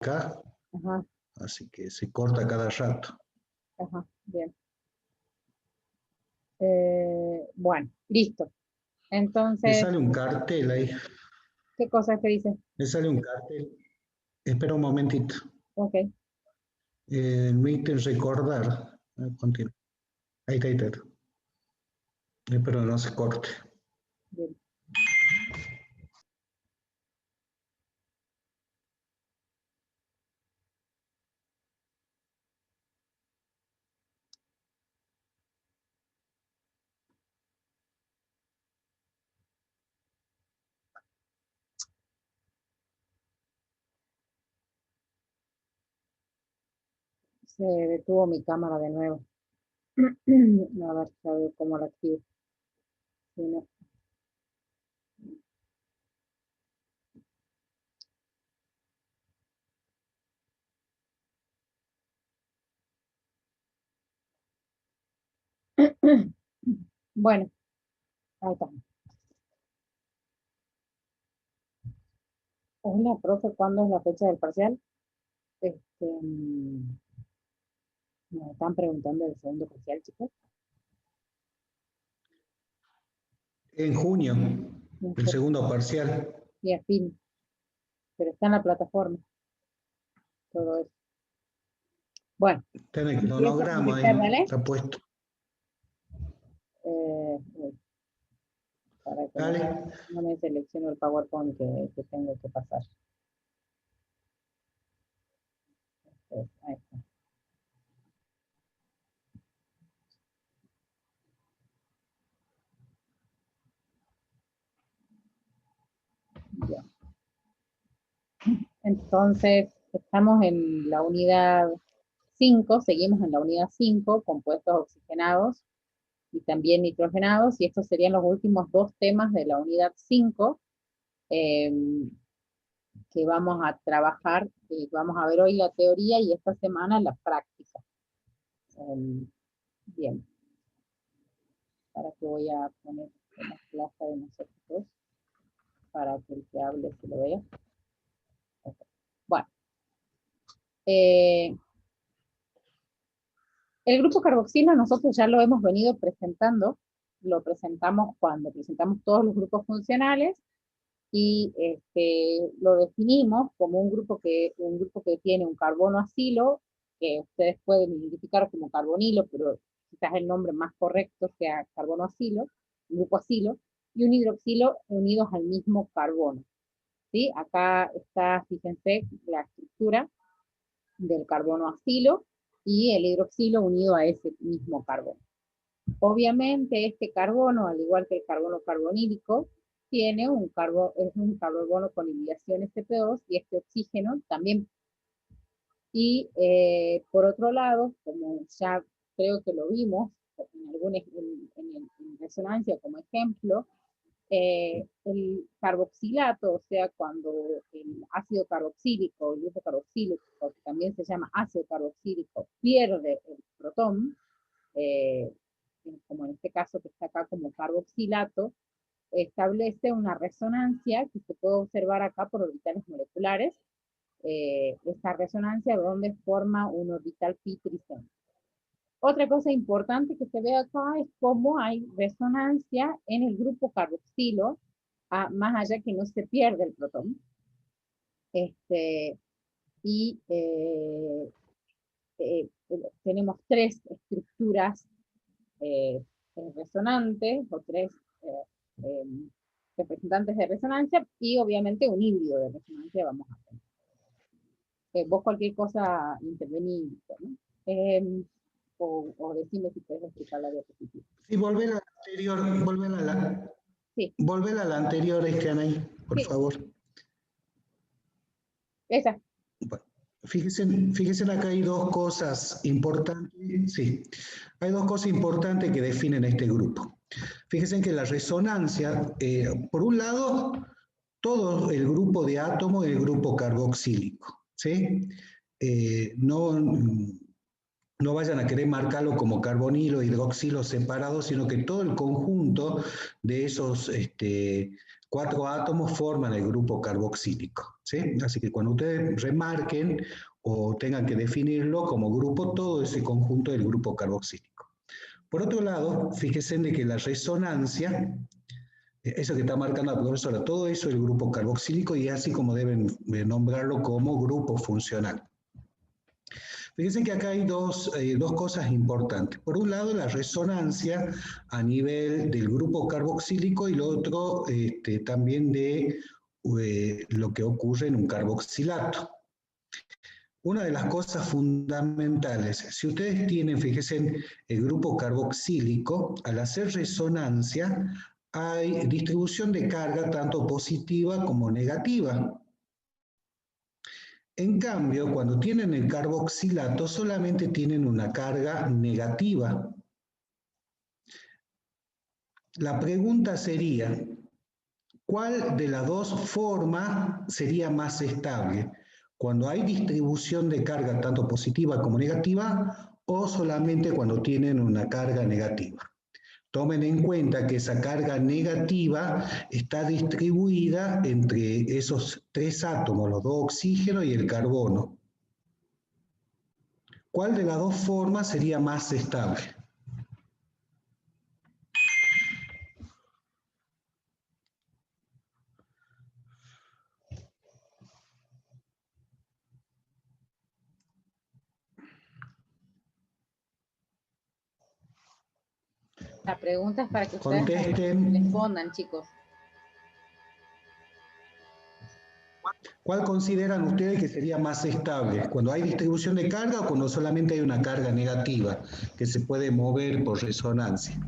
acá, Ajá, así que se corta cada rato. ajá, bien. Bueno, listo. Me Entonces, sale un cartel ahí, ¿qué cosas te dice? me sale un cartel. Espera un momentito. Ok, Meeting recordar. Continúa. Ahí está, ahí está. Espero no se corte. bien. Se detuvo mi cámara de nuevo. A ver, sabe cómo la activo. Si no. Bueno, ahí está. Hola, profe, ¿cuándo es la fecha del parcial? Me están preguntando del segundo parcial, chicos. En junio, el segundo parcial. Y a fin, pero está en la plataforma, todo eso. Bueno, Está en el empiezo a cronograma conectar, ahí, ¿vale? está puesto. Para que Dale. no me selecciono el PowerPoint que tengo que pasar. Ahí está. Bien. Entonces, estamos en la unidad 5, seguimos en la unidad 5, compuestos oxigenados y también nitrogenados, y estos serían los últimos dos temas de la unidad 5 que vamos a trabajar, vamos a ver hoy la teoría y esta semana la práctica. Bien, para que voy a poner en la plaza de nosotros, para que el que hable se lo vea. Okay. Bueno, el grupo carboxilo nosotros ya lo hemos venido presentando, lo presentamos cuando presentamos todos los grupos funcionales y lo definimos como un grupo que tiene un carbono acilo, que ustedes pueden identificar como carbonilo, pero quizás el nombre más correcto sea carbono acilo, grupo acilo, y un hidroxilo unidos al mismo carbono. ¿Sí? Acá está, fíjense, la estructura del carbono acilo y el hidroxilo unido a ese mismo carbono. Obviamente este carbono, al igual que el carbono carbonílico, tiene es un carbono con hibridación Sp2 y este oxígeno también. Y por otro lado, como ya creo que lo vimos en resonancia como ejemplo, el carboxilato, o sea, cuando el ácido carboxílico, el grupo carboxílico, que también se llama ácido carboxílico, pierde el protón, eh, como en este caso que está acá como carboxilato, establece una resonancia que se puede observar acá por orbitales moleculares, esta resonancia donde forma un orbital pi tricentro. Otra cosa importante que se ve acá es cómo hay resonancia en el grupo carboxilo, más allá que no se pierde el protón. Y tenemos tres estructuras resonantes o tres representantes de resonancia y obviamente un híbrido de resonancia vamos a tener. Vos cualquier cosa intervenís, ¿no? O decime si querés explicar la diapositiva. Sí, volver a la anterior, Sí. Volver a la anterior, Anaí, por Sí. favor. Esa. Bueno, fíjense acá hay dos cosas importantes, sí, hay dos cosas importantes que definen este grupo. Fíjense que la resonancia, por un lado, todo el grupo de átomos es el grupo carboxílico, ¿sí? No, no vayan a querer marcarlo como carbonilo, hidroxilo separado, sino que todo el conjunto de esos 4 átomos forman el grupo carboxílico, ¿sí? Así que cuando ustedes remarquen o tengan que definirlo como grupo, todo ese conjunto del grupo carboxílico. Por otro lado, fíjense de que la resonancia, eso que está marcando la profesora, todo eso es el grupo carboxílico y así como deben nombrarlo como grupo funcional. Fíjense que acá hay dos cosas importantes. Por un lado, la resonancia a nivel del grupo carboxílico y lo otro también de lo que ocurre en un carboxilato. Una de las cosas fundamentales, si ustedes tienen, fíjense, el grupo carboxílico, al hacer resonancia hay distribución de carga tanto positiva como negativa. En cambio, cuando tienen el carboxilato, solamente tienen una carga negativa. La pregunta sería, ¿cuál de las dos formas sería más estable? ¿Cuando hay distribución de carga tanto positiva como negativa o solamente cuando tienen una carga negativa? Tomen en cuenta que esa carga negativa está distribuida entre esos 3 átomos, los 2 oxígenos y el carbono. ¿Cuál de las dos formas sería más estable? La pregunta es para que ustedes Contesten. respondan, chicos. ¿Cuál consideran ustedes que sería más estable? ¿Cuando hay distribución de carga o cuando solamente hay una carga negativa que se puede mover por resonancia?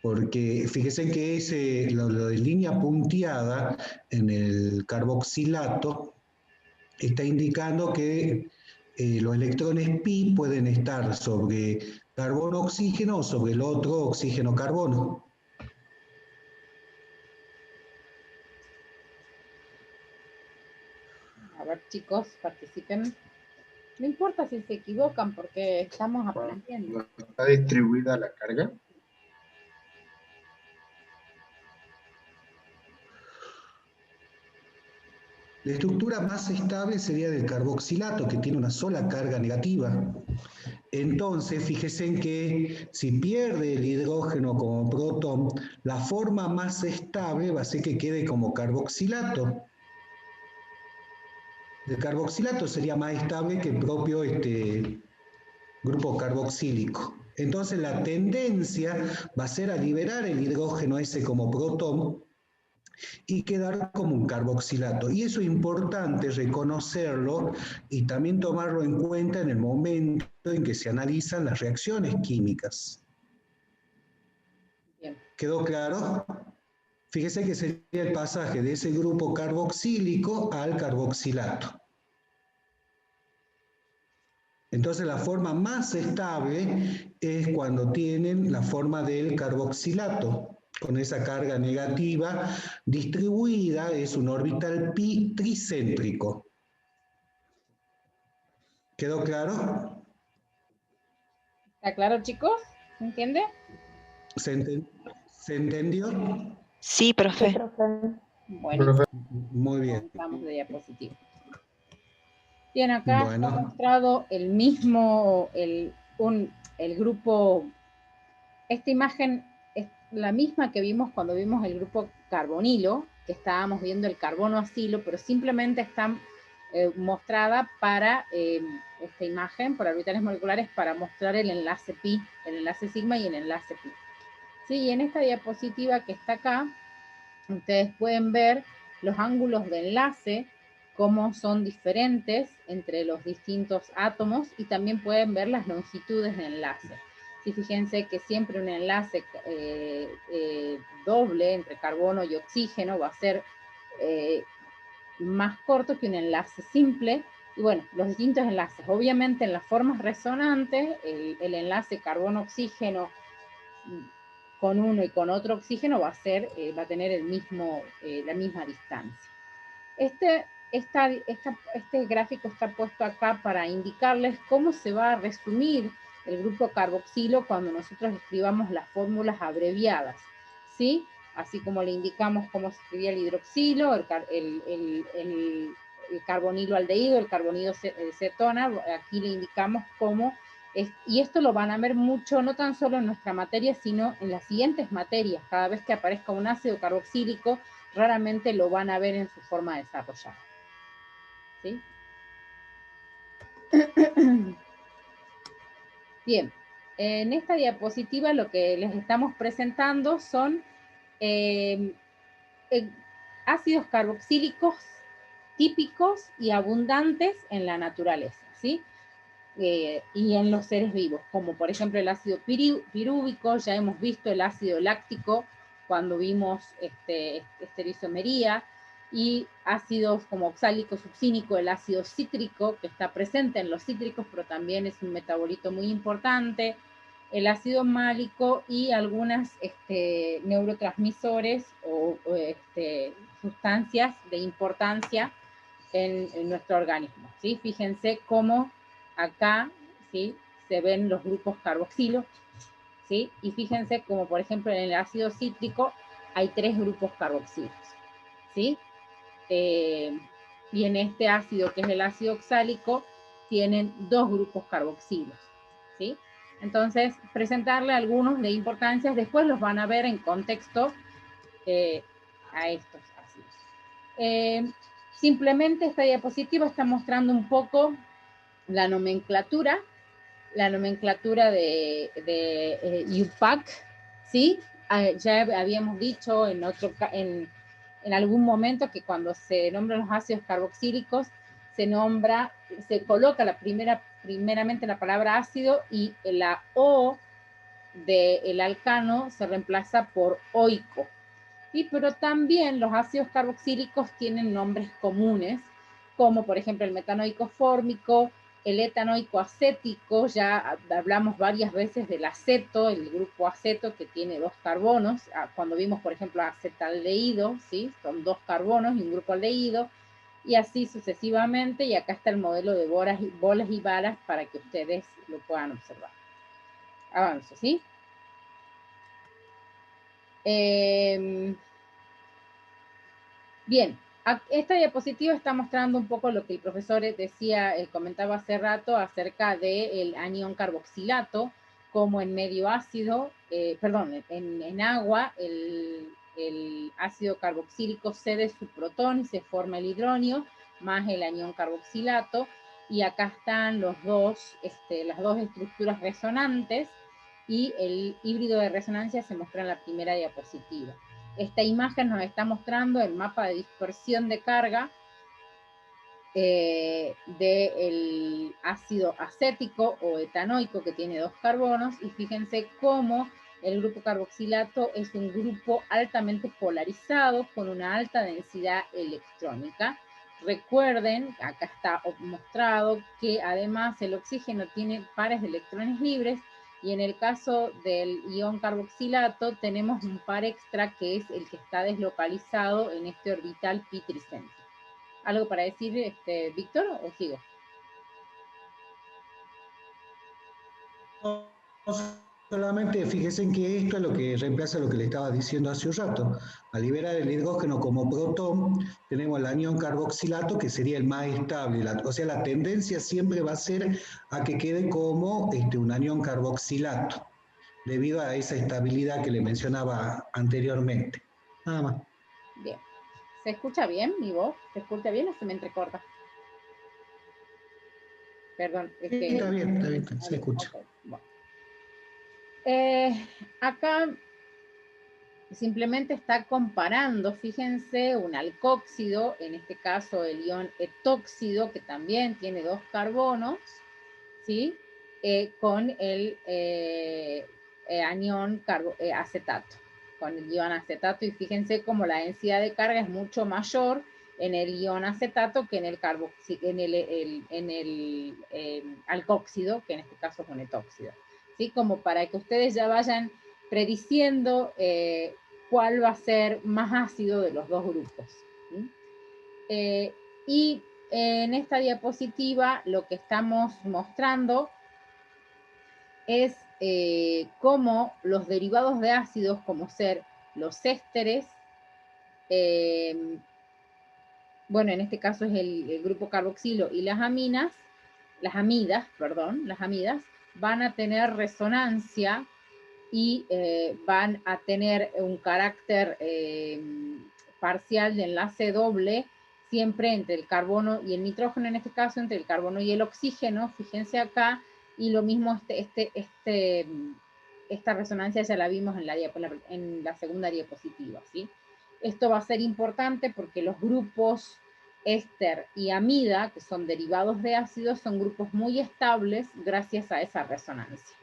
Porque fíjense que lo de línea punteada en el carboxilato está indicando que los electrones pi pueden estar sobre carbono-oxígeno o sobre el otro oxígeno-carbono. A ver, chicos, participen. No importa si se equivocan porque estamos aprendiendo. ¿Está distribuida la carga? La estructura más estable sería del carboxilato, que tiene una sola carga negativa. Entonces, fíjense en que si pierde el hidrógeno como protón, la forma más estable va a ser que quede como carboxilato. El carboxilato sería más estable que el propio grupo carboxílico. Entonces, la tendencia va a ser a liberar el hidrógeno ese como protón y quedar como un carboxilato. Y eso es importante reconocerlo y también tomarlo en cuenta en el momento en que se analizan las reacciones químicas. Bien. ¿Quedó claro? Fíjese que sería el pasaje de ese grupo carboxílico al carboxilato. Entonces la forma más estable es cuando tienen la forma del carboxilato, con esa carga negativa distribuida, es un orbital pi tricéntrico. ¿Quedó claro? ¿Está claro, chicos? ¿Se entiende? ¿Se entendió? Sí, profe. Bueno, Muy bien. avanzamos de diapositiva. Bien, acá Bueno. está mostrado el mismo, el grupo, esta imagen es la misma que vimos cuando vimos el grupo carbonilo, que estábamos viendo el carbono acilo, pero simplemente está mostrada para esta imagen, por orbitales moleculares, para mostrar el enlace pi, el enlace sigma y el enlace pi. Sí, y en esta diapositiva que está acá, ustedes pueden ver los ángulos de enlace, cómo son diferentes entre los distintos átomos, y también pueden ver las longitudes de enlace. Sí, fíjense que siempre un enlace doble entre carbono y oxígeno va a ser más corto que un enlace simple. Y bueno, los distintos enlaces. Obviamente en las formas resonantes, el enlace carbono-oxígeno con uno y con otro oxígeno va a tener la misma distancia. este gráfico está puesto acá para indicarles cómo se va a resumir el grupo carboxilo cuando nosotros escribamos las fórmulas abreviadas, ¿sí? Así como le indicamos cómo se escribía el hidroxilo, el carbonilo aldehído, el carbonilo cetona, aquí le indicamos cómo, y esto lo van a ver mucho, no tan solo en nuestra materia, sino en las siguientes materias. Cada vez que aparezca un ácido carboxílico, raramente lo van a ver en su forma desarrollada. ¿Sí? Bien, en esta diapositiva lo que les estamos presentando son ácidos carboxílicos típicos y abundantes en la naturaleza, ¿sí? Y en los seres vivos, como por ejemplo el ácido pirúvico, ya hemos visto el ácido láctico cuando vimos estereoisomería, y ácidos como oxálico succínico, el ácido cítrico, que está presente en los cítricos, pero también es un metabolito muy importante, el ácido málico y algunas neurotransmisores o sustancias de importancia en nuestro organismo, ¿sí? Fíjense cómo acá, ¿sí?, se ven los grupos carboxilo, ¿sí? Y fíjense como por ejemplo en el ácido cítrico hay 3 grupos carboxilos, ¿sí? Y en este ácido, que es el ácido oxálico, tienen 2 grupos carboxilos, ¿sí? Entonces, presentarle algunos de importancia, después los van a ver en contexto a estos ácidos. Simplemente esta diapositiva está mostrando un poco la nomenclatura de IUPAC, ¿sí? Ya habíamos dicho en algún momento que cuando se nombran los ácidos carboxílicos, se coloca primeramente la palabra ácido, y la O del alcano se reemplaza por oico. Pero también los ácidos carboxílicos tienen nombres comunes, como por ejemplo el metanoico fórmico, el etanoico acético. Ya hablamos varias veces del aceto, el grupo aceto, que tiene 2 carbonos, cuando vimos por ejemplo acetaldehído, ¿sí? Son 2 carbonos y un grupo aldehído, y así sucesivamente, y acá está el modelo de bolas y varas para que ustedes lo puedan observar. Avanzo, ¿sí? Bien, esta diapositiva está mostrando un poco lo que el profesor decía, comentaba hace rato acerca del anión carboxilato, como en medio ácido, en agua, el ácido carboxílico cede su protón y se forma el hidronio, más el anión carboxilato, y acá están las dos estructuras resonantes, y el híbrido de resonancia se muestra en la primera diapositiva. Esta imagen nos está mostrando el mapa de dispersión de carga del ácido acético o etanoico, que tiene 2 carbonos, y fíjense cómo el grupo carboxilato es un grupo altamente polarizado con una alta densidad electrónica. Recuerden, acá está mostrado que además el oxígeno tiene pares de electrones libres, y en el caso del ion carboxilato tenemos un par extra, que es el que está deslocalizado en este orbital pi tricentro. ¿Algo para decir, Víctor, o sigo? Solamente fíjense que esto es lo que reemplaza lo que le estaba diciendo hace un rato. Al liberar el hidrógeno como protón, tenemos el anión carboxilato, que sería el más estable. O sea, la tendencia siempre va a ser a que quede como un anión carboxilato, debido a esa estabilidad que le mencionaba anteriormente. Nada más. Bien. ¿Se escucha bien mi voz? ¿Se escucha bien o se me entrecorta? Perdón. Sí, está bien, se escucha. Okay. Bueno. Acá simplemente está comparando, fíjense, un alcóxido, en este caso el ion etóxido, que también tiene 2 carbonos, ¿sí? Con el anión acetato, con el ion acetato, y fíjense cómo la densidad de carga es mucho mayor en el ion acetato que en el alcóxido, que en este caso es un etóxido, ¿sí? Como para que ustedes ya vayan prediciendo cuál va a ser más ácido de los 2 grupos, ¿sí? Y en esta diapositiva lo que estamos mostrando es cómo los derivados de ácidos, como ser los ésteres, bueno, en este caso es el grupo carboxilo y las amidas, van a tener resonancia y van a tener un carácter parcial de enlace doble, siempre entre el carbono y el nitrógeno, en este caso entre el carbono y el oxígeno, fíjense acá, y lo mismo esta resonancia ya la vimos en la segunda diapositiva, ¿sí? Esto va a ser importante porque los grupos éster y amida, que son derivados de ácidos, son grupos muy estables gracias a esa resonancia.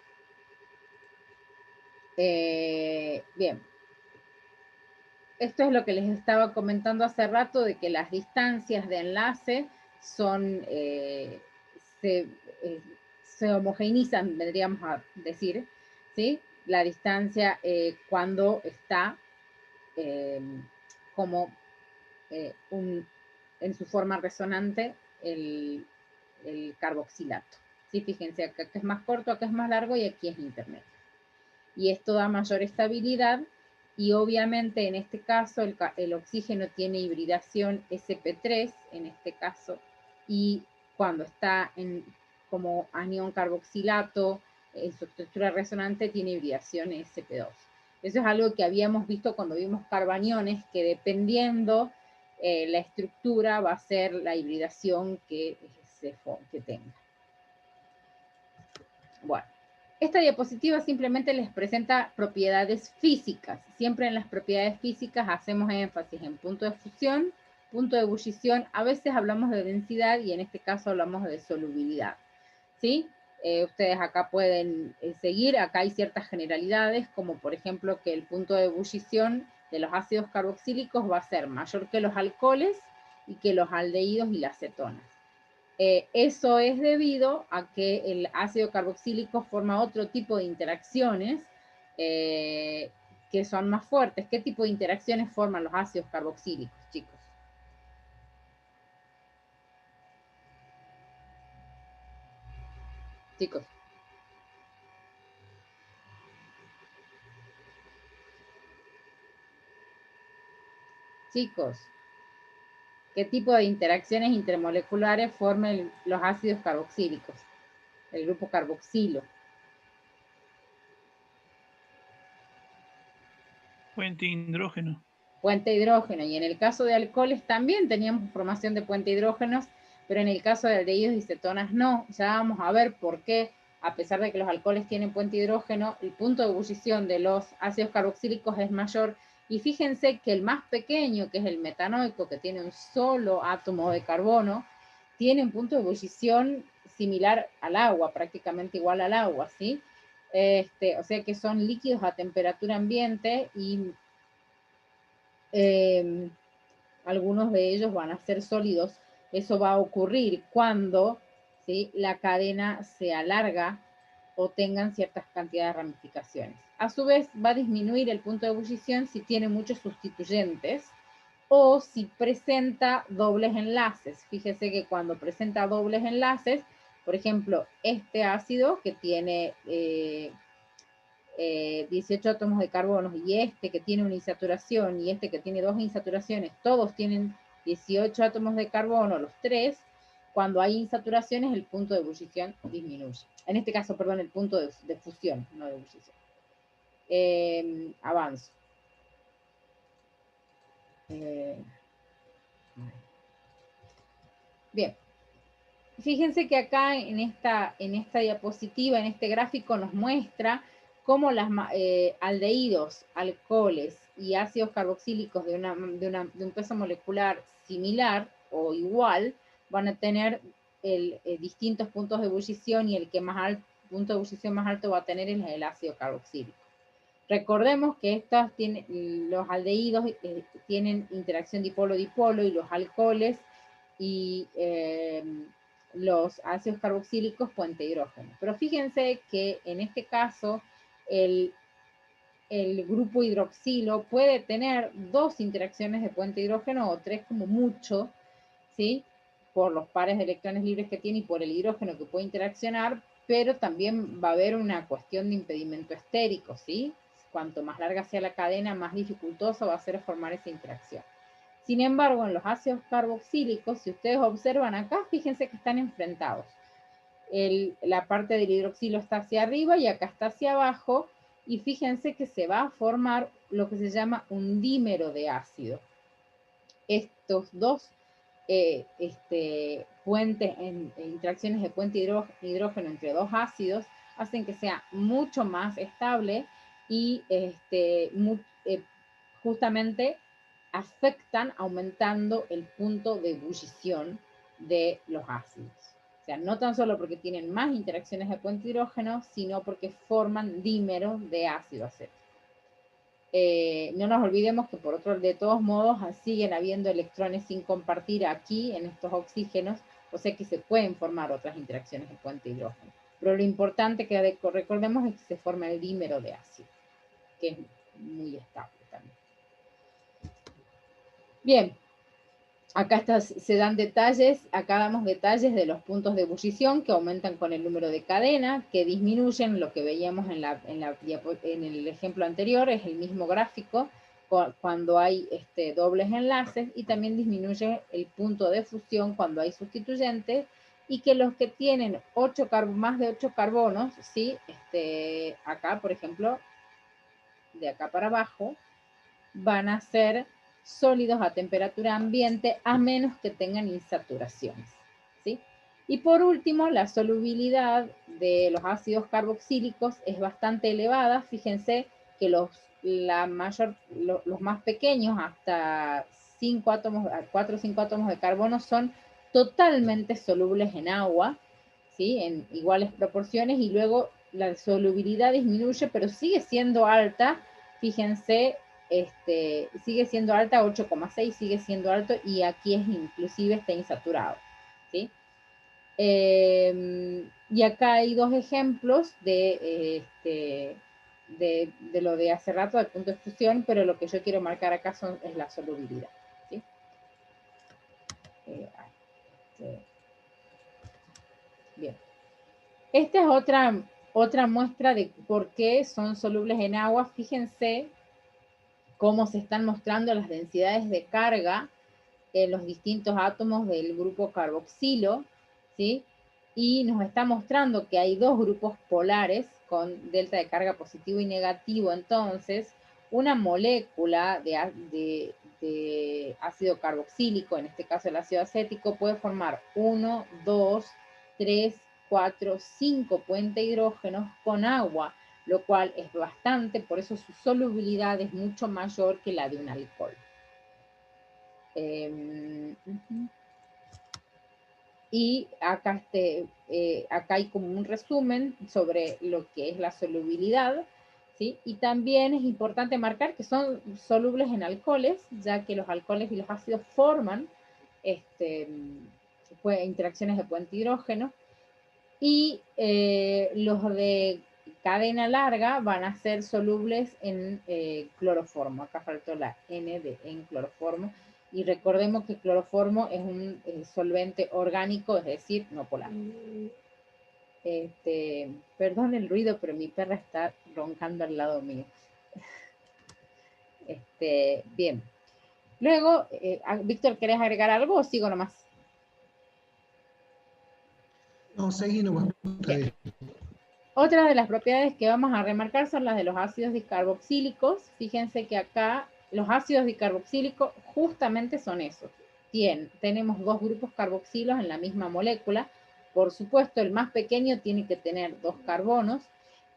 Bien. Esto es lo que les estaba comentando hace rato, de que las distancias de enlace son, se homogeneizan, vendríamos a decir, ¿sí? La distancia cuando está como en su forma resonante el carboxilato. ¿Sí? Fíjense, acá es más corto, acá es más largo y aquí es intermedio. Y esto da mayor estabilidad y obviamente en este caso el oxígeno tiene hibridación sp3 en este caso, y cuando está como anión carboxilato en su estructura resonante tiene hibridación sp2. Eso es algo que habíamos visto cuando vimos carbaniones, que dependiendo la estructura va a ser la hibridación que tenga. Bueno. Esta diapositiva simplemente les presenta propiedades físicas. Siempre en las propiedades físicas hacemos énfasis en punto de fusión, punto de ebullición. A veces hablamos de densidad y en este caso hablamos de solubilidad. ¿Sí? Ustedes acá pueden seguir. Acá hay ciertas generalidades, como por ejemplo que el punto de ebullición de los ácidos carboxílicos va a ser mayor que los alcoholes y que los aldehídos y las cetonas. Eso es debido a que el ácido carboxílico forma otro tipo de interacciones que son más fuertes. ¿Qué tipo de interacciones forman los ácidos carboxílicos, chicos? Chicos. Chicos. ¿Qué tipo de interacciones intermoleculares forman los ácidos carboxílicos? El grupo carboxilo. Puente hidrógeno. Puente hidrógeno. Y en el caso de alcoholes también teníamos formación de puente hidrógenos, pero en el caso de aldehídos y cetonas no. Ya vamos a ver por qué, a pesar de que los alcoholes tienen puente hidrógeno, el punto de ebullición de los ácidos carboxílicos es mayor. Y fíjense que el más pequeño, que es el metanoico, que tiene un solo átomo de carbono, tiene un punto de ebullición similar al agua, prácticamente igual al agua, ¿sí? O sea que son líquidos a temperatura ambiente y algunos de ellos van a ser sólidos. Eso va a ocurrir cuando, ¿sí?, la cadena se alarga o tengan ciertas cantidades de ramificaciones. A su vez, va a disminuir el punto de ebullición si tiene muchos sustituyentes o si presenta dobles enlaces. Fíjese que cuando presenta dobles enlaces, por ejemplo, este ácido que tiene 18 átomos de carbono y este que tiene una insaturación y este que tiene dos insaturaciones, todos tienen 18 átomos de carbono, los tres. Cuando hay insaturaciones, el punto de ebullición disminuye. En este caso, perdón, el punto de fusión, no de ebullición. Avanzo. Bien. Fíjense que acá en esta diapositiva, en este gráfico, nos muestra cómo los aldehídos, alcoholes y ácidos carboxílicos de un peso molecular similar o igual van a tener distintos puntos de ebullición, y el que punto de ebullición más alto va a tener es el ácido carboxílico. Recordemos que los aldehídos tienen interacción dipolo-dipolo, y los alcoholes y los ácidos carboxílicos puente hidrógeno. Pero fíjense que en este caso el grupo hidroxilo puede tener dos interacciones de puente hidrógeno o tres como mucho, ¿sí? por los pares de electrones libres que tiene y por el hidrógeno que puede interaccionar, pero también va a haber una cuestión de impedimento estérico, ¿sí? Cuanto más larga sea la cadena, más dificultoso va a ser formar esa interacción. Sin embargo, en los ácidos carboxílicos, si ustedes observan acá, fíjense que están enfrentados. La parte del hidroxilo está hacia arriba y acá está hacia abajo, y fíjense que se va a formar lo que se llama un dímero de ácido. Estos dos puentes, interacciones de puente hidrógeno entre dos ácidos, hacen que sea mucho más estable y justamente afectan aumentando el punto de ebullición de los ácidos. O sea, no tan solo porque tienen más interacciones de puente hidrógeno, sino porque forman dímeros de ácido acético. No nos olvidemos que de todos modos siguen habiendo electrones sin compartir aquí en estos oxígenos, o sea que se pueden formar otras interacciones de puente hidrógeno. Pero lo importante que recordemos es que se forma el dímero de ácido, que es muy estable también. Bien, acá se dan detalles, acá damos detalles de los puntos de ebullición que aumentan con el número de cadena, que disminuyen, lo que veíamos en el ejemplo anterior, es el mismo gráfico, cuando hay dobles enlaces, y también disminuye el punto de fusión cuando hay sustituyentes, y que los que tienen más de 8 carbonos, ¿sí? Acá, por ejemplo, de acá para abajo, van a ser sólidos a temperatura ambiente a menos que tengan insaturaciones, ¿sí? Y por último, la solubilidad de los ácidos carboxílicos es bastante elevada. Fíjense que los más pequeños, hasta 4 o 5 átomos de carbono, son totalmente solubles en agua, ¿sí? En iguales proporciones, y luego la solubilidad disminuye, pero sigue siendo alta. Fíjense, sigue siendo alta, 8,6 sigue siendo alto, y aquí inclusive está insaturado, ¿sí? Y acá hay dos ejemplos de lo de hace rato, del punto de fusión, pero lo que yo quiero marcar acá es la solubilidad, ¿sí? Bien. Esta es otra muestra de por qué son solubles en agua. Fíjense cómo se están mostrando las densidades de carga en los distintos átomos del grupo carboxilo, ¿sí? Y nos está mostrando que hay dos grupos polares con delta de carga positivo y negativo. Entonces, una molécula de ácido carboxílico, en este caso el ácido acético, puede formar 1, 2, 3, 4, 5 puentes hidrógenos con agua, lo cual es bastante, por eso su solubilidad es mucho mayor que la de un alcohol. Y acá, acá hay como un resumen sobre lo que es la solubilidad, ¿sí? Y también es importante marcar que son solubles en alcoholes, ya que los alcoholes y los ácidos forman interacciones de puente hidrógeno, y los de cadena larga van a ser solubles en cloroformo. Acá faltó la N de en cloroformo. Y recordemos que cloroformo es un solvente orgánico, es decir, no polar. Perdón el ruido, pero mi perra está roncando al lado mío. Bien. Luego, Víctor, ¿querés agregar algo o sigo nomás? No, seguí nomás. Bien. Otra de las propiedades que vamos a remarcar son las de los ácidos dicarboxílicos. Fíjense que acá los ácidos dicarboxílicos justamente son esos. Tenemos dos grupos carboxilos en la misma molécula. Por supuesto, el más pequeño tiene que tener 2 carbonos.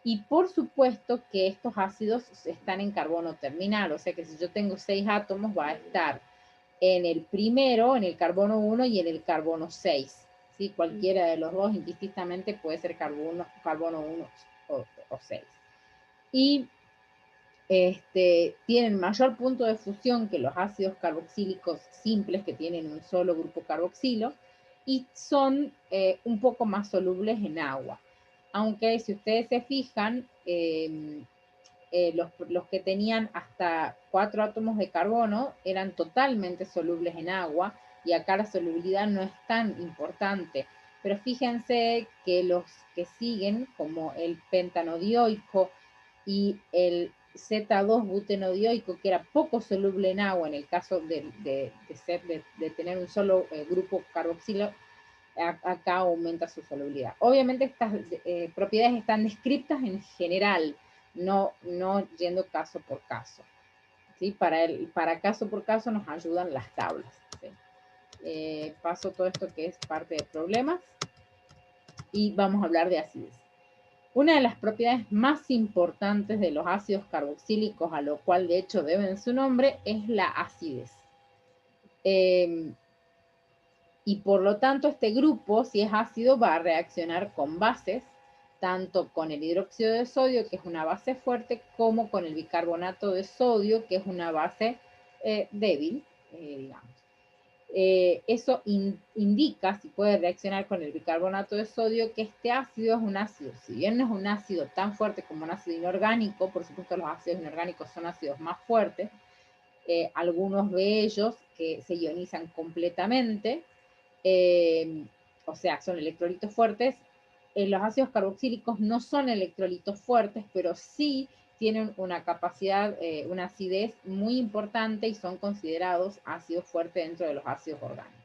Y por supuesto que estos ácidos están en carbono terminal. O sea que si yo tengo 6 átomos, va a estar en el primero, en el carbono 1 y en el carbono 6. ¿Sí? Cualquiera de los dos indistintamente puede ser carbono 1 o 6. Y tienen mayor punto de fusión que los ácidos carboxílicos simples, que tienen un solo grupo carboxilo, y son un poco más solubles en agua. Aunque si ustedes se fijan, los que tenían hasta 4 átomos de carbono eran totalmente solubles en agua, y acá la solubilidad no es tan importante. Pero fíjense que los que siguen, como el pentanodioico y el Z2-butenodioico, que era poco soluble en agua en el caso de tener un solo grupo carboxilo, acá aumenta su solubilidad. Obviamente estas propiedades están descritas en general, no yendo caso por caso. ¿Sí? Para caso por caso nos ayudan las tablas. ¿Sí? Paso todo esto que es parte de problemas y vamos a hablar de acidez. Una de las propiedades más importantes de los ácidos carboxílicos, a lo cual de hecho deben su nombre, es la acidez. Y por lo tanto este grupo, si es ácido, va a reaccionar con bases, tanto con el hidróxido de sodio, que es una base fuerte, como con el bicarbonato de sodio, que es una base débil, digamos. Eso indica, si puede reaccionar con el bicarbonato de sodio, que este ácido es un ácido. Si bien no es un ácido tan fuerte como un ácido inorgánico, por supuesto los ácidos inorgánicos son ácidos más fuertes, algunos de ellos que se ionizan completamente, o sea, son electrolitos fuertes. Los ácidos carboxílicos no son electrolitos fuertes, pero sí tienen una capacidad, una acidez muy importante y son considerados ácidos fuertes dentro de los ácidos orgánicos.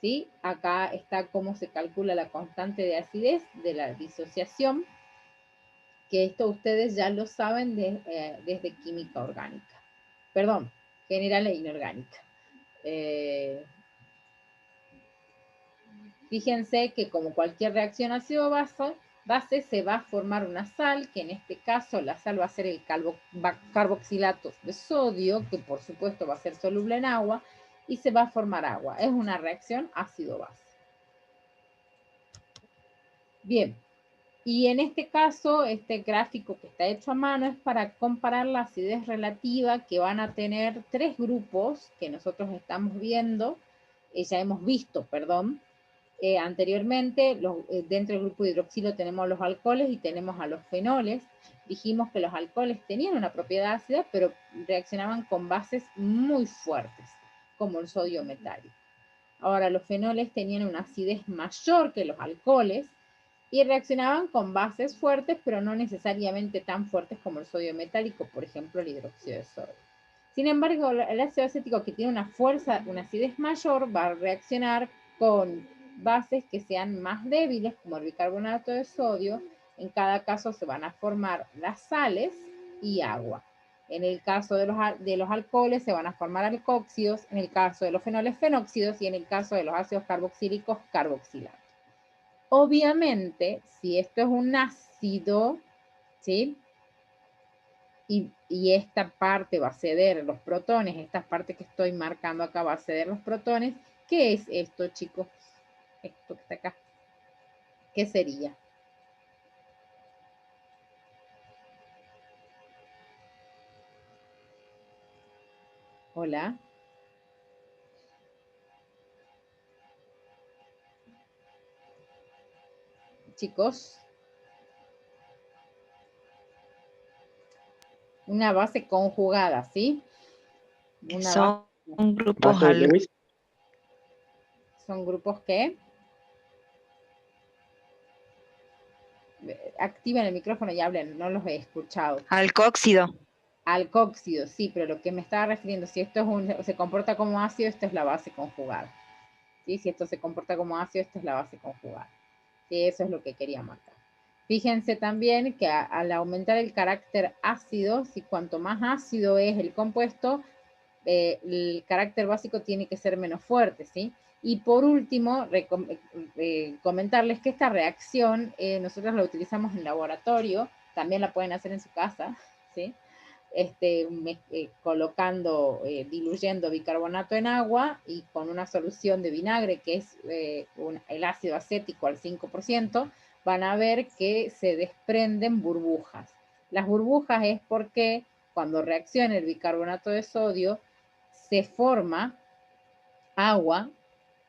¿Sí? Acá está cómo se calcula la constante de acidez de la disociación, que esto ustedes ya lo saben desde química orgánica. Perdón, general e inorgánica. Fíjense que como cualquier reacción ácido-base, se va a formar una sal, que en este caso la sal va a ser el carboxilato de sodio, que por supuesto va a ser soluble en agua, y se va a formar agua. Es una reacción ácido-base. Bien, y en este caso, este gráfico que está hecho a mano es para comparar la acidez relativa que van a tener tres grupos que nosotros estamos viendo, ya hemos visto, perdón, anteriormente. Dentro del grupo de hidroxilo tenemos los alcoholes y tenemos a los fenoles. Dijimos que los alcoholes tenían una propiedad ácida, pero reaccionaban con bases muy fuertes, como el sodio metálico. Ahora, los fenoles tenían una acidez mayor que los alcoholes y reaccionaban con bases fuertes, pero no necesariamente tan fuertes como el sodio metálico, por ejemplo, el hidróxido de sodio. Sin embargo, el ácido acético, que tiene una acidez mayor, va a reaccionar con bases que sean más débiles, como el bicarbonato de sodio. En cada caso se van a formar las sales y agua. En el caso de los alcoholes se van a formar alcóxidos, en el caso de los fenoles fenóxidos y en el caso de los ácidos carboxílicos carboxilatos. Obviamente, si esto es un ácido, ¿sí? Y esta parte va a ceder los protones, esta parte que estoy marcando acá va a ceder los protones. ¿Qué es esto, chicos? Esto que está acá. ¿Qué sería? Hola. Chicos. Una base conjugada, ¿sí? Son grupos ¿Son grupos qué? Activen el micrófono y hablen, no los he escuchado. alcóxido. Alcóxido, sí, pero lo que me estaba refiriendo, si esto se comporta como ácido, esto es la base conjugada. ¿Sí? Si esto se comporta como ácido, esta es la base conjugada. ¿Sí? Eso es lo que quería marcar. Fíjense también que al aumentar el carácter ácido, si cuanto más ácido es el compuesto, el carácter básico tiene que ser menos fuerte, ¿sí? Y por último, comentarles que esta reacción nosotros la utilizamos en laboratorio, también la pueden hacer en su casa, ¿sí? Colocando, diluyendo bicarbonato en agua y con una solución de vinagre que es el ácido acético al 5%, van a ver que se desprenden burbujas. Las burbujas es porque cuando reacciona el bicarbonato de sodio se forma agua,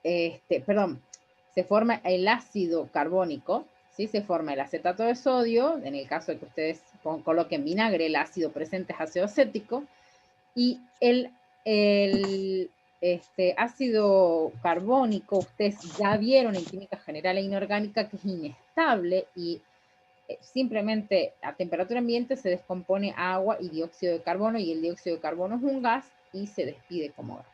se forma el ácido carbónico, ¿sí? Se forma el acetato de sodio, en el caso de que ustedes coloquen vinagre, el ácido presente es ácido acético, y ácido carbónico, ustedes ya vieron en química general e inorgánica que es inestable y simplemente a temperatura ambiente se descompone agua y dióxido de carbono, y el dióxido de carbono es un gas y se despide como gas.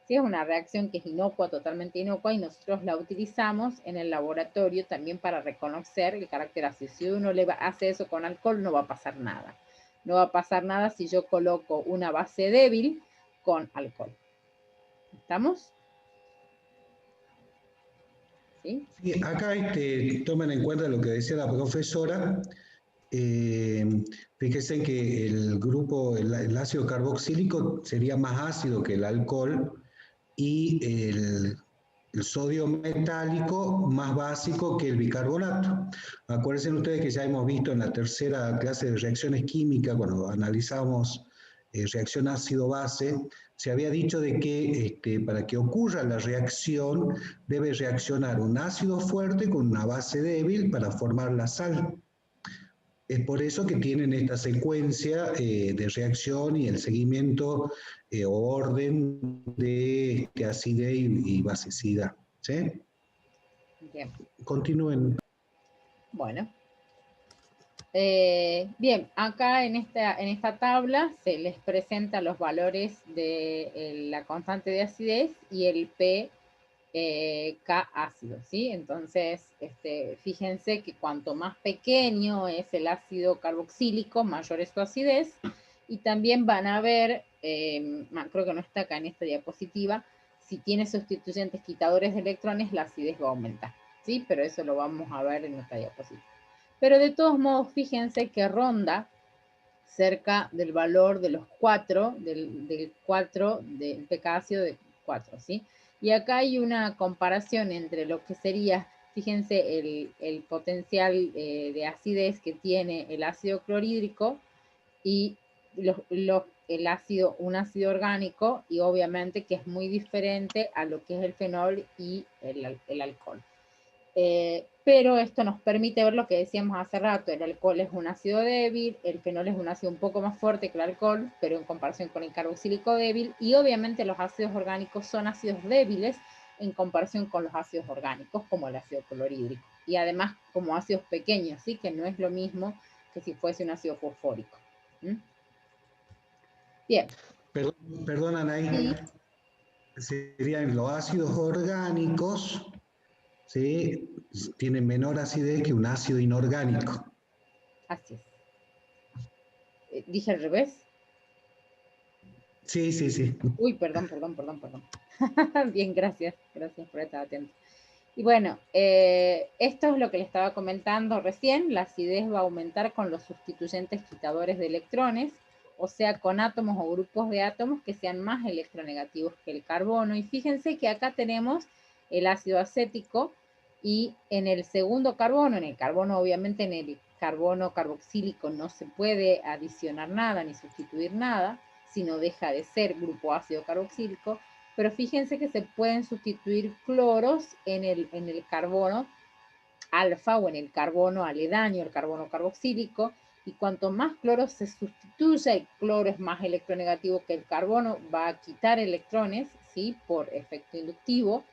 Sí, es una reacción que es inocua, totalmente inocua, y nosotros la utilizamos en el laboratorio también para reconocer el carácter ácido. Si uno hace eso con alcohol, no va a pasar nada. No va a pasar nada si yo coloco una base débil con alcohol. ¿Estamos? ¿Sí? Sí, acá tomen en cuenta lo que decía la profesora. Fíjense que el grupo, el ácido carboxílico sería más ácido que el alcohol, y el sodio metálico más básico que el bicarbonato. Acuérdense ustedes que ya hemos visto en la tercera clase de reacciones químicas, cuando analizamos reacción ácido-base, se había dicho de que para que ocurra la reacción debe reaccionar un ácido fuerte con una base débil para formar la sal. Es por eso que tienen esta secuencia de reacción y el seguimiento o orden de acidez y basicidad. ¿Sí? Bien. Continúen. Bueno. Bien, acá en esta tabla se les presenta los valores de la constante de acidez y el pK ácido, ¿sí? Entonces, fíjense que cuanto más pequeño es el ácido carboxílico, mayor es su acidez, y también van a ver, creo que no está acá en esta diapositiva, si tiene sustituyentes quitadores de electrones, la acidez va a aumentar, ¿sí? Pero eso lo vamos a ver en esta diapositiva. Pero de todos modos, fíjense que ronda cerca del valor de los 4, del 4, del pK ácido de 4, ¿sí? Y acá hay una comparación entre lo que sería, fíjense, el potencial de acidez que tiene el ácido clorhídrico y un ácido orgánico, y obviamente que es muy diferente a lo que es el fenol y el alcohol. Pero esto nos permite ver lo que decíamos hace rato: el alcohol es un ácido débil, el fenol es un ácido un poco más fuerte que el alcohol, pero en comparación con el carboxílico débil, y obviamente los ácidos orgánicos son ácidos débiles en comparación con los ácidos orgánicos, como el ácido clorhídrico, y además como ácidos pequeños, ¿sí? Que no es lo mismo que si fuese un ácido fosfórico. Bien. Perdón, Anaí. Serían los ácidos orgánicos, ¿sí? Tienen menor acidez que un ácido inorgánico. Así es. ¿Dije al revés? Sí, sí, sí. Uy, perdón. Bien, gracias por estar atento. Y bueno, esto es lo que le estaba comentando recién: la acidez va a aumentar con los sustituyentes quitadores de electrones, o sea, con átomos o grupos de átomos que sean más electronegativos que el carbono. Y fíjense que acá tenemos el ácido acético, y en el segundo carbono, obviamente en el carbono carboxílico no se puede adicionar nada ni sustituir nada, sino deja de ser grupo ácido carboxílico. Pero fíjense que se pueden sustituir cloros en el carbono alfa o en el carbono aledaño, el carbono carboxílico, y cuanto más cloro se sustituya, el cloro es más electronegativo que el carbono, va a quitar electrones, ¿sí? Por efecto inductivo.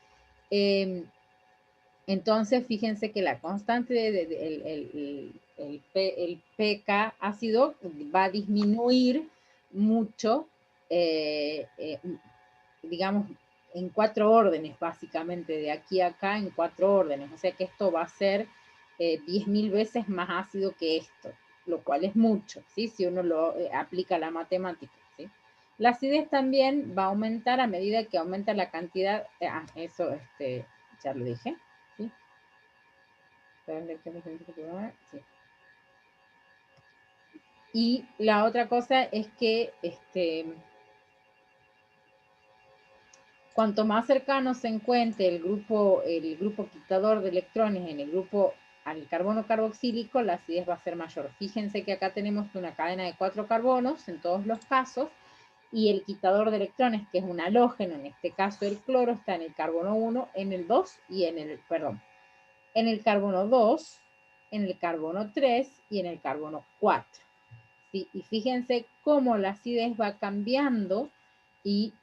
Entonces, fíjense que la constante el pK ácido va a disminuir mucho, digamos, en 4 órdenes, básicamente, de aquí a acá en 4 órdenes. O sea que esto va a ser 10.000 veces más ácido que esto, lo cual es mucho, ¿sí? Si uno lo aplica a la matemática, ¿sí? La acidez también va a aumentar a medida que aumenta la cantidad, eso ya lo dije, ¿sí? Sí. Y la otra cosa es que cuanto más cercano se encuentre el grupo quitador de electrones en el grupo al carbono carboxílico, la acidez va a ser mayor. Fíjense que acá tenemos una cadena de 4 carbonos en todos los casos, y el quitador de electrones, que es un halógeno, en este caso el cloro, está en el carbono 1, en el 2 y en el carbono 2, en el carbono 3 y en el carbono 4. ¿Sí? Y fíjense cómo la acidez va cambiando y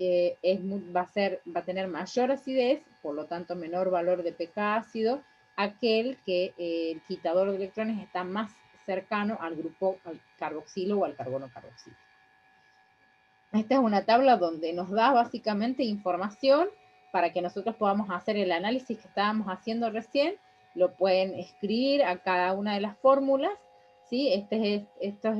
va a tener mayor acidez, por lo tanto menor valor de pK ácido, aquel que el quitador de electrones está más cercano al grupo al carboxilo o al carbono carboxilo. Esta es una tabla donde nos da básicamente información para que nosotros podamos hacer el análisis que estábamos haciendo recién. Lo pueden escribir a cada una de las fórmulas, ¿sí? Esto es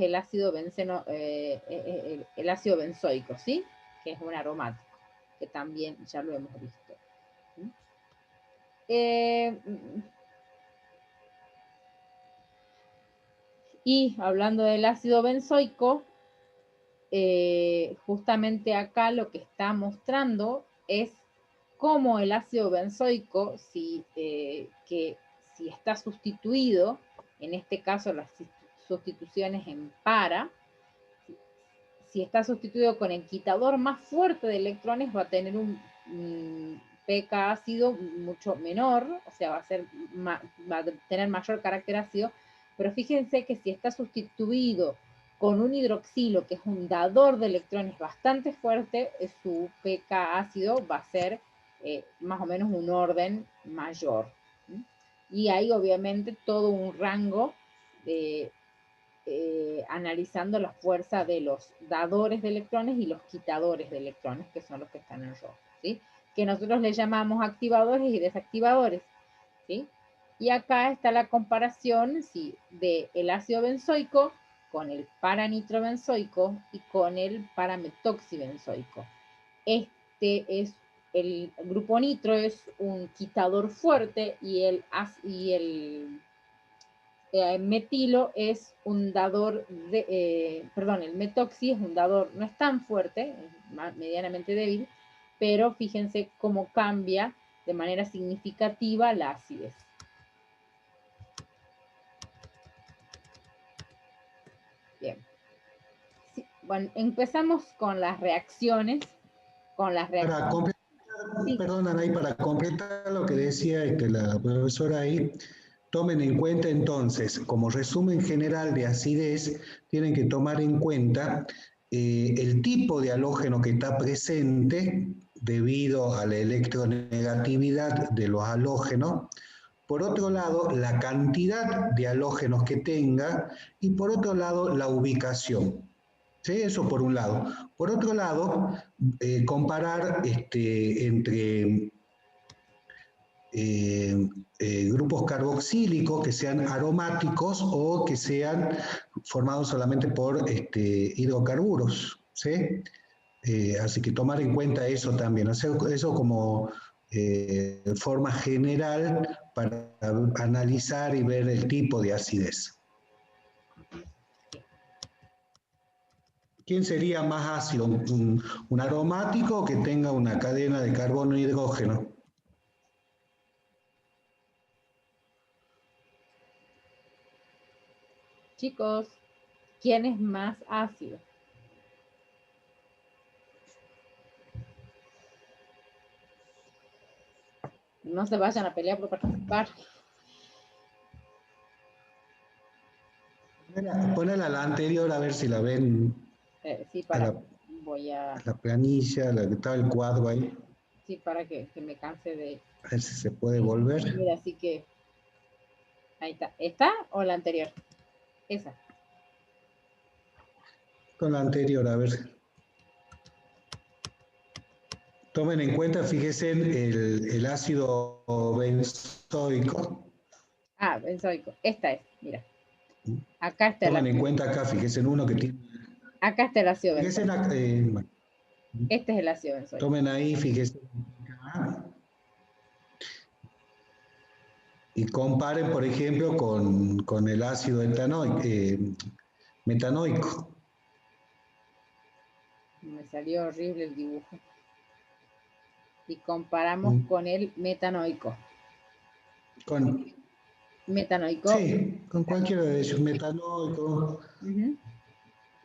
el ácido benceno, el ácido benzoico, ¿sí? Que es un aromático, que también ya lo hemos visto. ¿Sí? Y hablando del ácido benzoico, justamente acá lo que está mostrando es cómo el ácido benzoico, si está sustituido, en este caso las sustituciones en para, si está sustituido con el quitador más fuerte de electrones, va a tener un pK ácido mucho menor, o sea, va a tener mayor carácter ácido, pero fíjense que si está sustituido con un hidroxilo, que es un dador de electrones bastante fuerte, su pK ácido va a ser más o menos un orden mayor. Y hay obviamente todo un rango de analizando la fuerza de los dadores de electrones y los quitadores de electrones, que son los que están en rojo, ¿sí? Que nosotros le llamamos activadores y desactivadores, ¿sí? Y acá está la comparación, ¿sí? del ácido benzoico con el paranitrobenzoico y con el parametoxibenzoico. El grupo nitro es un quitador fuerte y el metilo es un dador, el metoxi es un dador, no es tan fuerte, es medianamente débil, pero fíjense cómo cambia de manera significativa la acidez. Bien. Sí, bueno, empezamos con las reacciones. Sí. Perdón, Anaí, para completar lo que decía la profesora ahí, tomen en cuenta entonces, como resumen general de acidez, tienen que tomar en cuenta el tipo de halógeno que está presente debido a la electronegatividad de los halógenos. Por otro lado, la cantidad de halógenos que tenga y por otro lado, la ubicación. ¿Sí? Eso por un lado. Por otro lado, comparar entre grupos carboxílicos que sean aromáticos o que sean formados solamente por hidrocarburos. ¿Sí? Así que tomar en cuenta eso también, hacer eso como forma general para analizar y ver el tipo de acidez. ¿Quién sería más ácido? ¿Un aromático que tenga una cadena de carbono e hidrógeno? Chicos, ¿quién es más ácido? No se vayan a pelear por participar. Ponela a la anterior a ver si la ven. Sí, voy a... La planilla, la que estaba el cuadro ahí. Sí, para que me canse de... A ver si se puede volver. Mira, así que... Ahí está. ¿Esta o la anterior? Esa. Con la anterior, a ver. Tomen en cuenta, fíjense, el ácido benzoico. Ah, benzoico. Esta es, mira. Acá está Tomen en cuenta acá, fíjense en uno que tiene. Acá está el ácido Fíjense benzoico. bueno. Este es el ácido benzoico. Tomen ahí, fíjense acá. Y comparen, por ejemplo, con el ácido metanoico. Me salió horrible el dibujo. Y comparamos con el metanoico. Metanoico. Sí, con cualquiera de ellos, metanoico,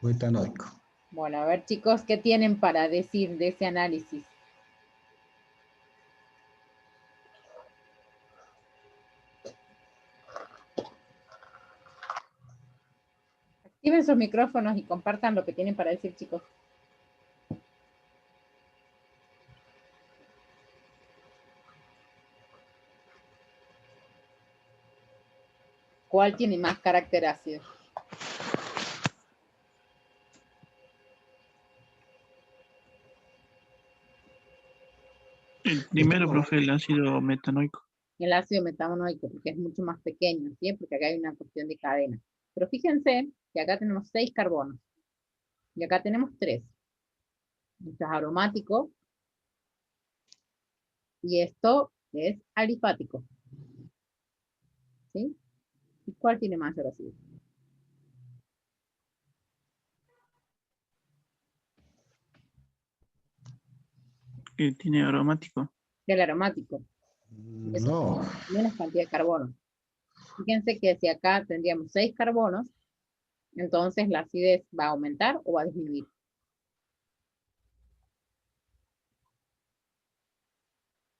metanoico. Bueno, a ver chicos, ¿qué tienen para decir de ese análisis? Activen sus micrófonos y compartan lo que tienen para decir, chicos. ¿Cuál tiene más carácter ácido? El primero, Estamos- profe, el ácido metanoico. El ácido metaminoico, porque es mucho más pequeño, ¿sí? Porque acá hay una cuestión de cadena. Pero fíjense que acá tenemos 6 carbonos y acá tenemos 3. Esto es aromático y esto es alifático. ¿Sí? ¿Y cuál tiene mayor ácido? Que tiene aromático. El aromático. Eso No, tiene menos cantidad de carbono. Fíjense que si acá tendríamos 6 carbonos, entonces la acidez va a aumentar o va a disminuir.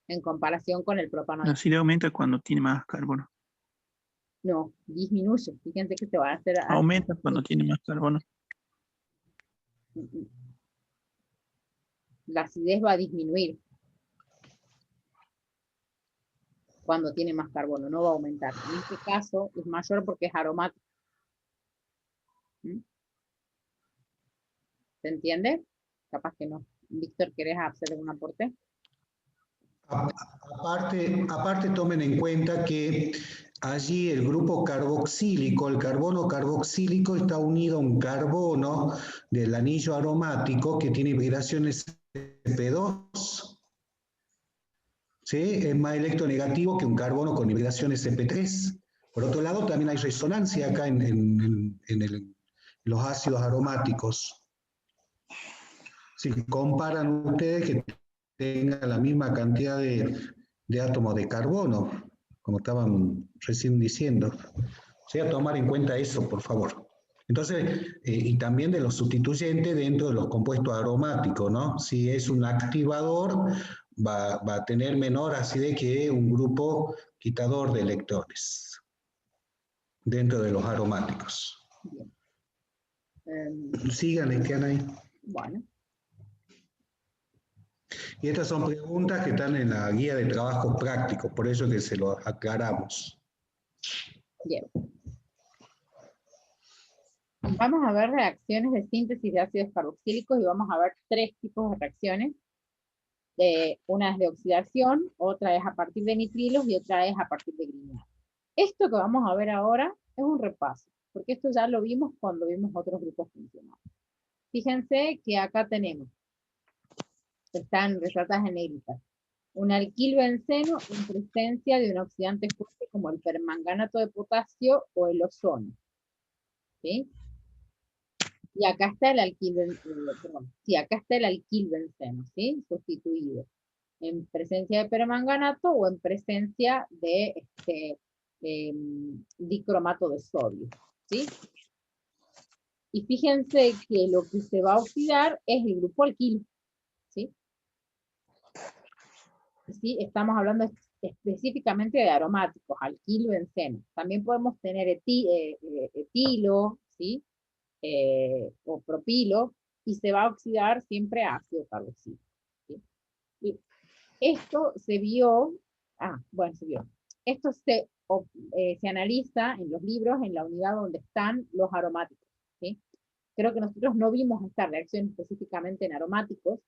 En comparación con el La propanoico. acidez aumenta cuando tiene más carbono. No, disminuye. Fíjense que se va a hacer... Aumenta cuando tiene más carbono. La acidez va a disminuir cuando tiene más carbono, no va a aumentar. En este caso es mayor porque es aromático. ¿Mm? ¿Se entiende? Capaz que no. Víctor, ¿querés hacer algún aporte? Aparte tomen en cuenta que allí el grupo carboxílico, el carbono carboxílico está unido a un carbono del anillo aromático que tiene vibraciones sp2. ¿Sí? Es más electronegativo que un carbono con vibraciones sp3. Por otro lado, también hay resonancia acá en los ácidos aromáticos. Si comparan ustedes que tengan la misma cantidad de átomos de carbono, como estaban recién diciendo. O sea, tomar en cuenta eso, por favor. Entonces, y también de los sustituyentes dentro de los compuestos aromáticos, ¿no? Si es un activador, va a tener menor acidez que un grupo quitador de electrones dentro de los aromáticos. Bien. Síganle, que ahí. Bueno, Y estas son preguntas que están en la guía de trabajos prácticos, por eso que se lo aclaramos. bien. Vamos a ver reacciones de síntesis de ácidos carboxílicos y vamos a ver 3 tipos de reacciones. Una es de oxidación, otra es a partir de nitrilos y otra es a partir de grignard. Esto que vamos a ver ahora es un repaso, porque esto ya lo vimos cuando vimos otros grupos funcionales. Fíjense que acá tenemos, están resaltadas en negrita, un alquilbenceno en presencia de un oxidante fuerte como el permanganato de potasio o el ozono. ¿Sí? Y acá está el acá está el alquilbenceno, ¿sí? Sustituido. En presencia de permanganato o en presencia de dicromato de sodio, ¿sí? Y fíjense que lo que se va a oxidar es el grupo alquilo, ¿sí? ¿Sí? Estamos hablando específicamente de aromáticos, alquilo, benceno. También podemos tener etilo, ¿sí? O propilo, y se va a oxidar siempre a ácido carboxílico, ¿sí? Y esto se vio, esto se analiza en los libros en la unidad donde están los aromáticos, ¿sí? Creo que nosotros no vimos esta reacción específicamente en aromáticos,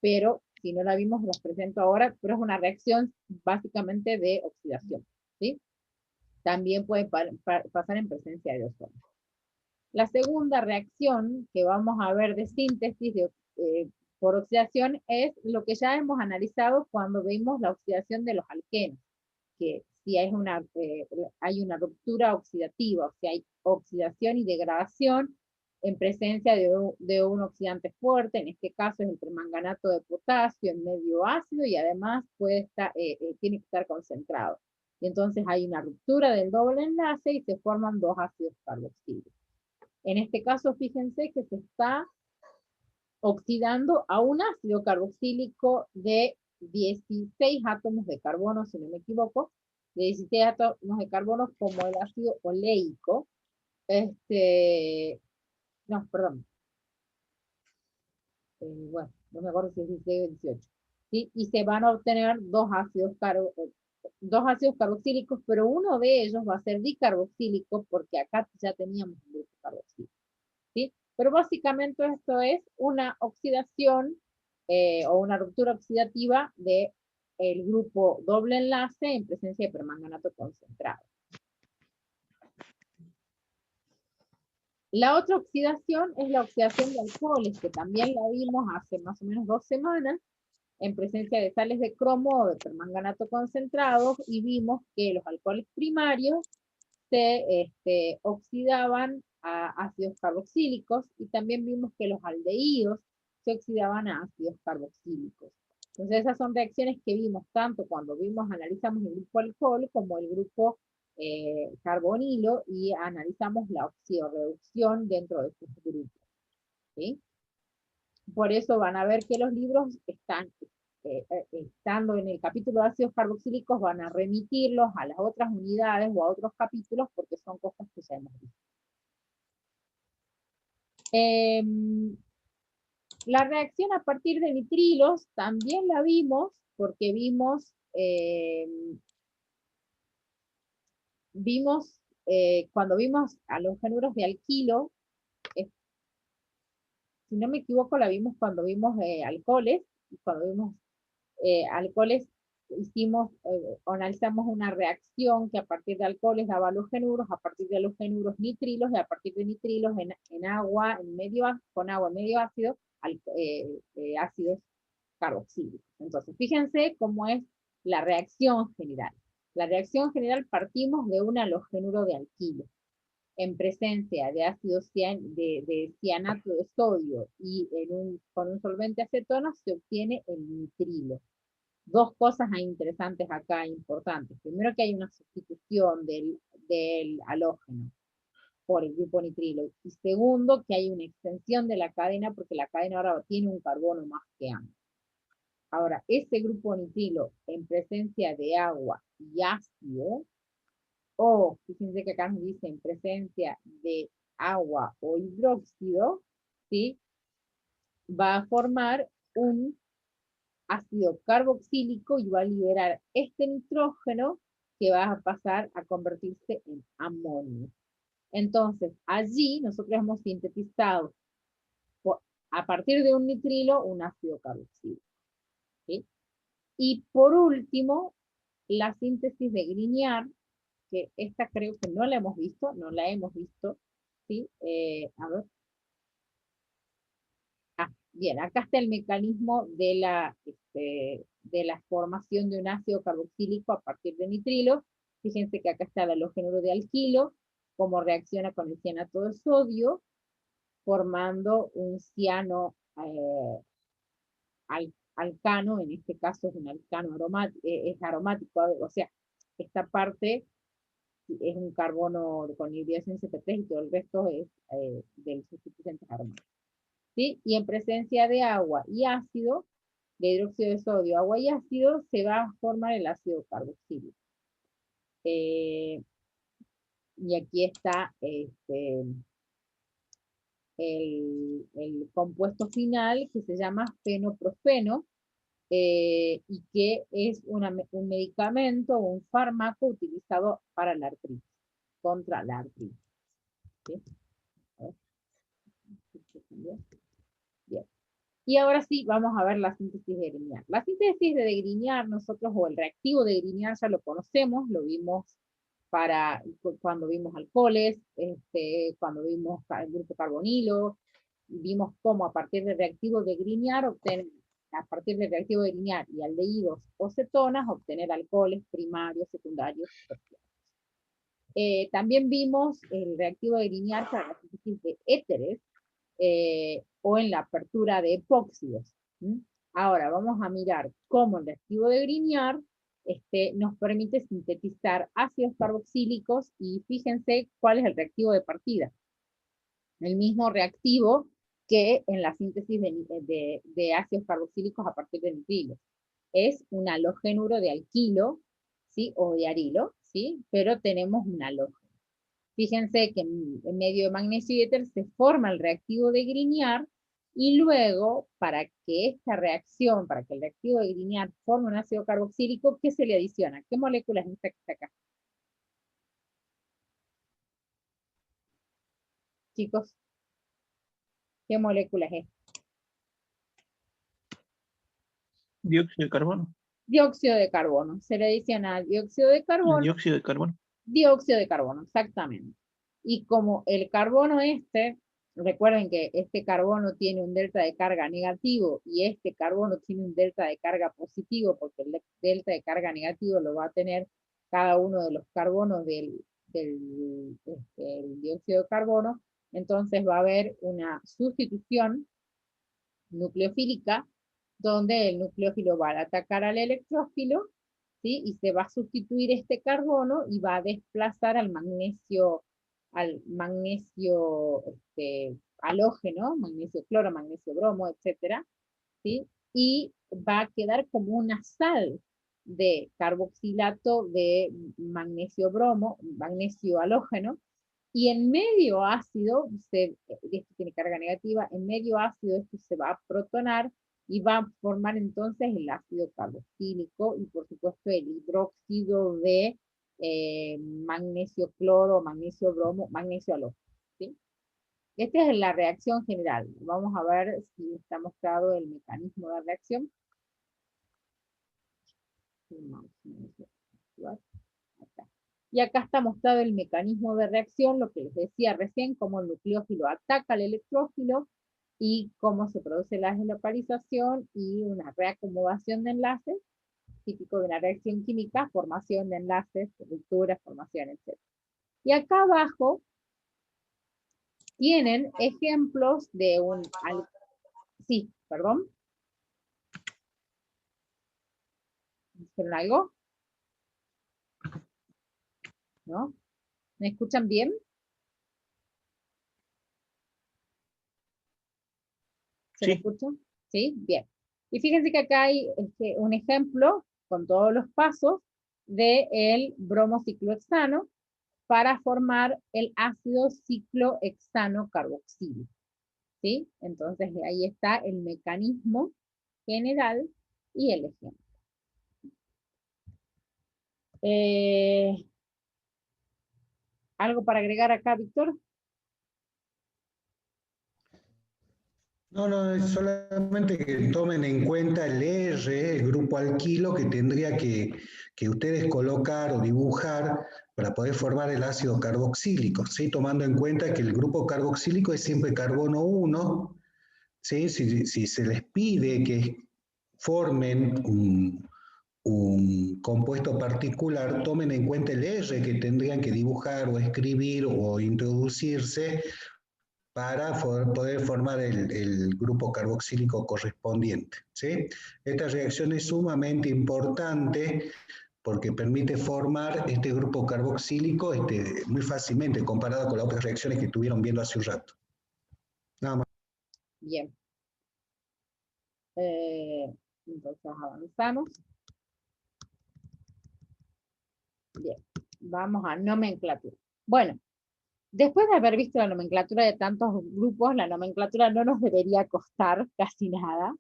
pero si no la vimos, las presento ahora, pero es una reacción básicamente de oxidación, ¿sí? También puede pasar en presencia de ozono. La segunda reacción que vamos a ver de síntesis por oxidación es lo que ya hemos analizado cuando vimos la oxidación de los alquenos, que si hay una ruptura oxidativa, o sea, hay oxidación y degradación en presencia de un oxidante fuerte, en este caso es el permanganato de potasio en medio ácido y además tiene que estar concentrado. Y entonces hay una ruptura del doble enlace y se forman 2 ácidos carboxílicos. En este caso, fíjense que se está oxidando a un ácido carboxílico de 16 átomos de carbono, si no me equivoco, de 16 átomos de carbono como el ácido oleico. No, perdón. No me acuerdo si es 16 o 18. ¿Sí? Y se van a obtener 2 ácidos dos ácidos carboxílicos, pero uno de ellos va a ser dicarboxílico porque acá ya teníamos un grupo carboxílico, ¿sí? Pero básicamente esto es una oxidación o una ruptura oxidativa de el grupo doble enlace en presencia de permanganato concentrado. La otra oxidación es la oxidación de alcoholes, que también la vimos hace más o menos 2 semanas, en presencia de sales de cromo o de permanganato concentrados, y vimos que los alcoholes primarios se oxidaban a ácidos carboxílicos, y también vimos que los aldehídos se oxidaban a ácidos carboxílicos. Entonces esas son reacciones que vimos tanto cuando analizamos el grupo alcohol como el grupo carbonilo, y analizamos la oxidorreducción dentro de estos grupos, ¿sí? Por eso van a ver que los libros están, estando en el capítulo de ácidos carboxílicos, van a remitirlos a las otras unidades o a otros capítulos, porque son cosas que ya hemos visto. La reacción a partir de nitrilos también la vimos, porque vimos cuando vimos halogénuros de alquilo, si no me equivoco, la vimos cuando vimos alcoholes, y cuando vimos alcoholes analizamos una reacción que a partir de alcoholes daba halogenuros, a partir de halogenuros nitrilos, y a partir de nitrilos en agua, con agua en medio ácido, ácidos carboxílicos. Entonces, fíjense cómo es la reacción general. La reacción general, partimos de un halogenuro de alquilo. En presencia de ácido de cianato de sodio y con un solvente acetona, se obtiene el nitrilo. Dos cosas interesantes acá, importantes. Primero, que hay una sustitución del halógeno por el grupo nitrilo. Y segundo, que hay una extensión de la cadena, porque la cadena ahora tiene un carbono más que antes. Ahora, ese grupo nitrilo en presencia de agua y ácido, o fíjense que acá nos dice en presencia de agua o hidróxido, ¿sí? Va a formar un ácido carboxílico y va a liberar este nitrógeno, que va a pasar a convertirse en amonio. Entonces, allí nosotros hemos sintetizado a partir de un nitrilo un ácido carboxílico, ¿sí? Y por último, la síntesis de Grignard, que esta creo que no la hemos visto, ¿sí? A ver. Bien, acá está el mecanismo de la formación de un ácido carboxílico a partir de nitrilo. Fíjense que acá está el halogénuro de alquilo, cómo reacciona con el cianato de sodio, formando un ciano alcano. En este caso es un alcano aromático, es aromático, o sea, esta parte es un carbono con hibridación CP3, y todo el resto es del sustituyente aromático, ¿sí? Y en presencia de agua y ácido, de hidróxido de sodio, agua y ácido, se va a formar el ácido carboxílico. Y aquí está el compuesto final, que se llama fenoprofeno, y que es un medicamento, un fármaco utilizado para la artritis, contra la artritis, ¿sí? Bien. Y ahora sí, vamos a ver la síntesis de Grignard. La síntesis de Grignard, nosotros, o el reactivo de Grignard, ya lo conocemos, lo vimos cuando vimos alcoholes, cuando vimos el grupo carbonilo, vimos cómo a partir del reactivo de Grignard a partir del reactivo de Grignard y aldehídos o cetonas, obtener alcoholes primarios, secundarios, terciarios. También vimos el reactivo de Grignard para la síntesis de éteres, o en la apertura de epóxidos. Ahora vamos a mirar cómo el reactivo de Grignard nos permite sintetizar ácidos carboxílicos, y fíjense cuál es el reactivo de partida. El mismo reactivo que en la síntesis de ácidos carboxílicos a partir de nitrilos. Es un halogénuro de alquilo, ¿sí? O de arilo, ¿sí? Pero tenemos un halógeno. Fíjense que en medio de magnesio y éter se forma el reactivo de Grignard, Y luego, para que esta reacción, para que el reactivo de Grignard forme un ácido carboxílico, ¿qué se le adiciona? ¿Qué molécula es esta que está acá? Chicos, ¿qué molécula es esta? Dióxido de carbono. Dióxido de carbono. Se le adiciona dióxido de El carbono. dióxido de carbono. Dióxido de carbono, exactamente. Y como el carbono recuerden que este carbono tiene un delta de carga negativo y este carbono tiene un delta de carga positivo, porque el delta de carga negativo lo va a tener cada uno de los carbonos del dióxido de carbono, entonces va a haber una sustitución nucleofílica, donde el nucleófilo va a atacar al electrófilo, ¿sí? Y se va a sustituir este carbono y va a desplazar al magnesio halógeno, magnesio cloro, magnesio bromo, etcétera, ¿sí? Y va a quedar como una sal de carboxilato de magnesio bromo, magnesio halógeno, y en medio ácido, esto tiene carga negativa, en medio ácido esto se va a protonar y va a formar entonces el ácido carboxílico y por supuesto el hidróxido de magnesio cloro, magnesio bromo, magnesio halógeno, ¿sí? Esta es la reacción general. Vamos a ver si está mostrado el mecanismo de reacción. Acá. Y acá está mostrado el mecanismo de reacción, lo que les decía recién, cómo el nucleófilo ataca al electrófilo y cómo se produce la deslocalización y una reacomodación de enlaces, típico de una reacción química, formación de enlaces, rupturas, formación, etc. Y acá abajo tienen ejemplos de un... Sí, perdón. ¿Dijeron algo? ¿No? ¿Me escuchan bien? ¿Se me Sí. escucha? ¿Sí? Bien. Y fíjense que acá hay un ejemplo con todos los pasos del bromociclohexano para formar el ácido ciclohexano carboxílico. ¿Sí? Entonces ahí está el mecanismo general y el ejemplo. ¿Algo para agregar acá, Víctor? No, no, es solamente que tomen en cuenta el R, el grupo alquilo, que tendría que ustedes colocar o dibujar para poder formar el ácido carboxílico, ¿sí? Tomando en cuenta que el grupo carboxílico es siempre carbono 1, ¿sí? Si se les pide que formen un compuesto particular, tomen en cuenta el R que tendrían que dibujar o escribir o introducirse para poder formar el grupo carboxílico correspondiente, ¿sí? Esta reacción es sumamente importante porque permite formar este grupo carboxílico muy fácilmente comparado con las otras reacciones que estuvieron viendo hace un rato. Nada más. Bien. Entonces avanzamos. Bien. Vamos a nomenclatura. Bueno, después de haber visto la nomenclatura de tantos grupos, la nomenclatura no nos debería costar casi nada.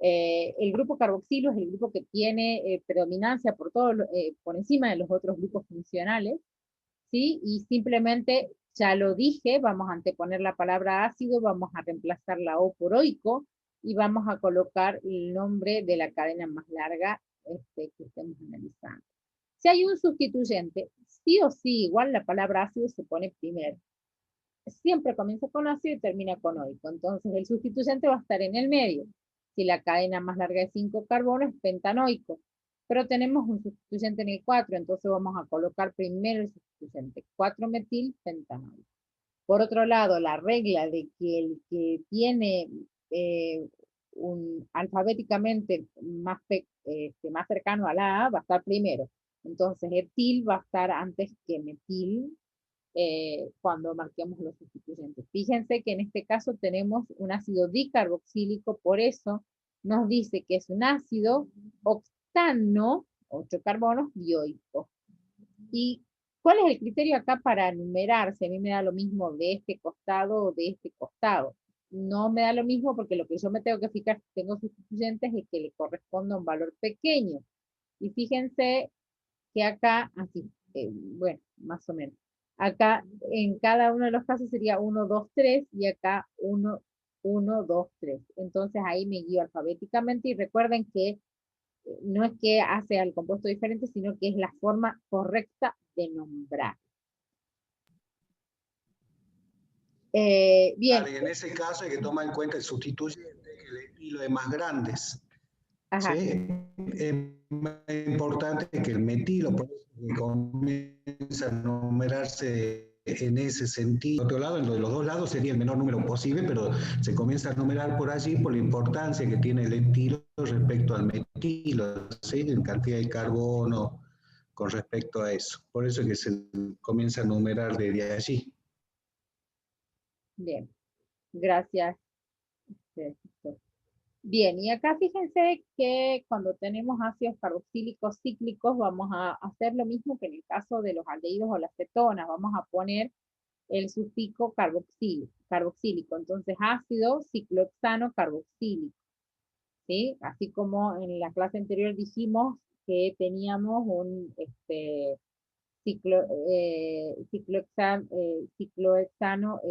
El grupo carboxilo es el grupo que tiene predominancia por encima de los otros grupos funcionales, ¿sí? Y simplemente, ya lo dije, vamos a anteponer la palabra ácido, vamos a reemplazar la O por oico, y vamos a colocar el nombre de la cadena más larga que estemos analizando. Si hay un sustituyente, sí o sí, igual la palabra ácido se pone primero. Siempre comienza con ácido y termina con oico. Entonces el sustituyente va a estar en el medio. Si la cadena más larga de 5 carbonos, es pentanoico. Pero tenemos un sustituyente en el 4, entonces vamos a colocar primero el sustituyente, 4-metil pentanoico. Por otro lado, la regla de que el que tiene alfabéticamente más cercano a la A va a estar primero. Entonces, etil va a estar antes que metil cuando marquemos los sustituyentes. Fíjense que en este caso tenemos un ácido dicarboxílico, por eso nos dice que es un ácido octano, 8 carbonos, dioico. ¿Y cuál es el criterio acá para numerarse? A mí me da lo mismo de este costado o de este costado. no me da lo mismo porque lo que yo me tengo que fijar si tengo sustituyentes es que le corresponda un valor pequeño. Y fíjense que acá, así, bueno, más o menos. Acá en cada uno de los casos sería 1, 2, 3 y acá 1, 1, 2, 3. Entonces ahí me guío alfabéticamente y recuerden que no es que hace al compuesto diferente, sino que es la forma correcta de nombrar. Bien. Claro, y en ese caso hay que tomar en cuenta el sustituyente, que el estilo es más grandes. Ajá. ¿Sí? Es más importante que el metilo, por eso que comienza a numerarse en ese sentido. Por otro lado, en lo de los dos lados sería el menor número posible, pero se comienza a numerar por allí por la importancia que tiene el etilo respecto al metilo, ¿sí? En cantidad de carbono con respecto a eso. Por eso es que se comienza a numerar desde allí. Bien, gracias. Bien, y acá fíjense que cuando tenemos ácidos carboxílicos cíclicos vamos a hacer lo mismo que en el caso de los aldehídos o las cetonas, vamos a poner el sufijo carboxílico, entonces ácido ciclohexano carboxílico, ¿sí? Así como en la clase anterior dijimos que teníamos un ciclohexano,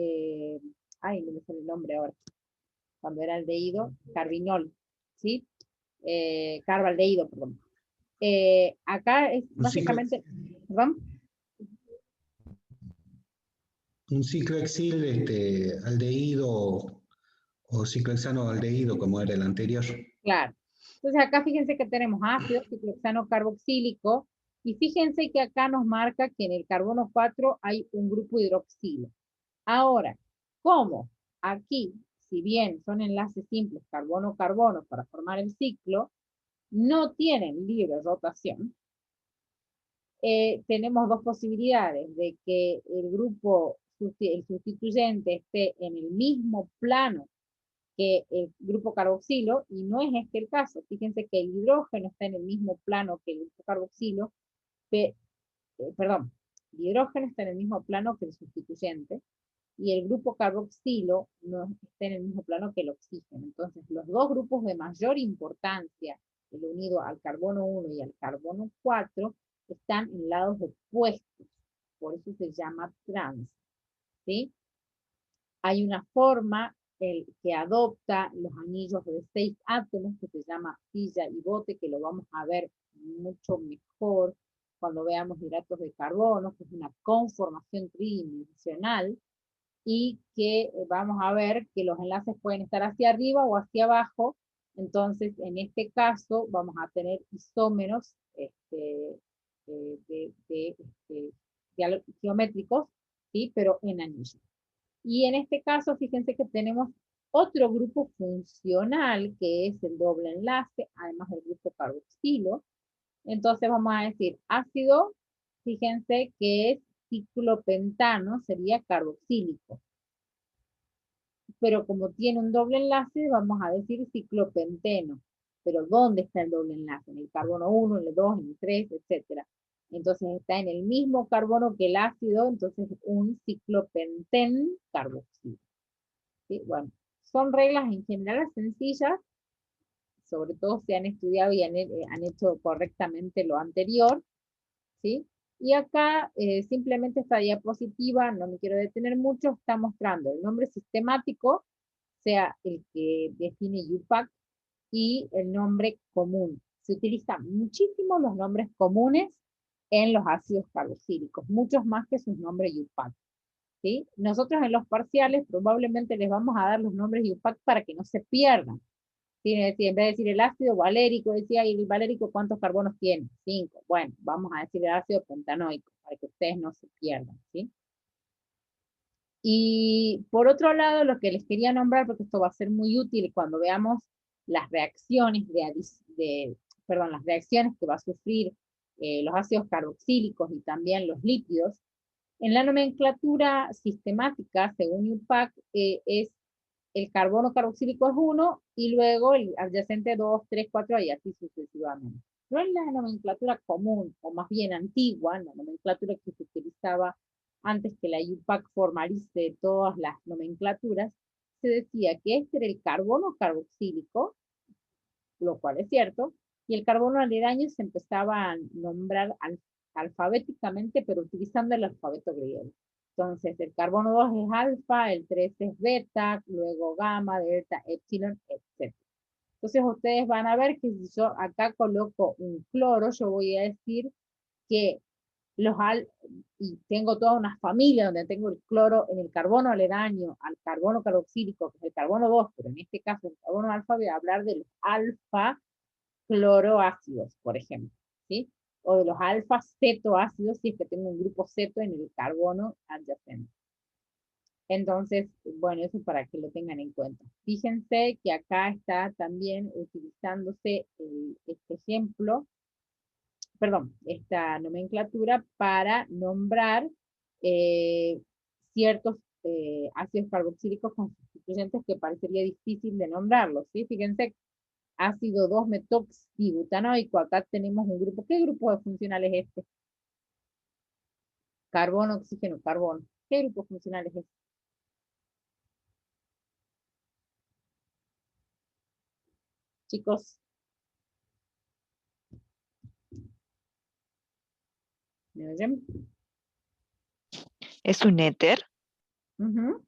ay, no me sale el nombre ahora, cuando era aldehído, carbinol, ¿sí? Carbaldehído, perdón. Acá es básicamente, ¿perdón? Un ciclohexil aldehído o ciclohexano aldehído, como era el anterior. Claro. Entonces acá fíjense que tenemos ácido ciclohexano carboxílico y fíjense que acá nos marca que en el carbono 4 hay un grupo hidroxilo. Ahora, ¿cómo? Aquí, si bien son enlaces simples carbono-carbono para formar el ciclo, no tienen libre rotación. Tenemos dos posibilidades de que el grupo, el sustituyente esté en el mismo plano que el grupo carboxilo, y no es este el caso. Fíjense que el hidrógeno está en el mismo plano que el grupo carboxilo, perdón, el hidrógeno está en el mismo plano que el sustituyente, y el grupo carboxilo no está en el mismo plano que el oxígeno. Entonces, los dos grupos de mayor importancia, el unido al carbono 1 y al carbono 4, están en lados opuestos. Por eso se llama trans. ¿Sí? Hay una forma que adopta los anillos de 6 átomos que se llama silla y bote, que lo vamos a ver mucho mejor cuando veamos hidratos de carbono, que es una conformación tridimensional, y que vamos a ver que los enlaces pueden estar hacia arriba o hacia abajo. Entonces, en este caso, vamos a tener isómeros geométricos, ¿sí? Pero en anillo. Y en este caso, fíjense que tenemos otro grupo funcional, que es el doble enlace, además del grupo carboxilo. Entonces vamos a decir ácido, fíjense que es ciclopentano, sería carboxílico. Pero como tiene un doble enlace, vamos a decir ciclopenteno. Pero ¿dónde está el doble enlace? En el carbono 1, en el 2, en el 3, etc. Entonces está en el mismo carbono que el ácido, entonces un ciclopenten carboxilo. ¿Sí? Bueno, son reglas en general sencillas, sobre todo si han estudiado y han hecho correctamente lo anterior, ¿sí? Y acá simplemente esta diapositiva, no me quiero detener mucho, está mostrando el nombre sistemático, sea el que define UPAC, y el nombre común. Se utilizan muchísimo los nombres comunes en los ácidos carboxílicos, muchos más que sus nombres UPAC. ¿Sí? Nosotros en los parciales probablemente les vamos a dar los nombres UPAC para que no se pierdan. ¿Sí? Es decir, en vez de decir el ácido valérico, decía, ¿y el valérico cuántos carbonos tiene? 5. Bueno, vamos a decir el ácido pentanoico, para que ustedes no se pierdan. ¿Sí? Y por otro lado, lo que les quería nombrar, porque esto va a ser muy útil cuando veamos las reacciones las reacciones que va a sufrir los ácidos carboxílicos y también los lípidos. En la nomenclatura sistemática, según UPAC, es el carbono carboxílico es 1 y luego el adyacente 2, 3, 4 y así sucesivamente. No en la nomenclatura común, o más bien antigua, en la nomenclatura que se utilizaba antes que la UPAC formalice todas las nomenclaturas, se decía que este era el carbono carboxílico, lo cual es cierto, y el carbono aledaño se empezaba a nombrar alfabéticamente, pero utilizando el alfabeto griego. Entonces, el carbono 2 es alfa, el 3 es beta, luego gamma, delta, epsilon, etc. Entonces, ustedes van a ver que si yo acá coloco un cloro, yo voy a decir que y tengo toda una familia donde tengo el cloro en el carbono aledaño al carbono carboxílico, que es el carbono 2, pero en este caso el carbono alfa, voy a hablar de los alfa cloroácidos, por ejemplo, ¿sí? O de los alfa cetoácidos, si es que tengo un grupo ceto en el carbono adyacente. Entonces, bueno, eso para que lo tengan en cuenta. Fíjense que acá está también utilizándose este ejemplo, perdón, esta nomenclatura para nombrar ciertos ácidos carboxílicos con sustituyentes que parecería difícil de nombrarlos, ¿sí? Fíjense, ácido 2-metoxibutanoico, acá tenemos un grupo. ¿Qué grupo funcional es este? Carbono, oxígeno, carbono. ¿Qué grupo funcional es este? Chicos, ¿me oyen? ¿Es un éter? Uh-huh.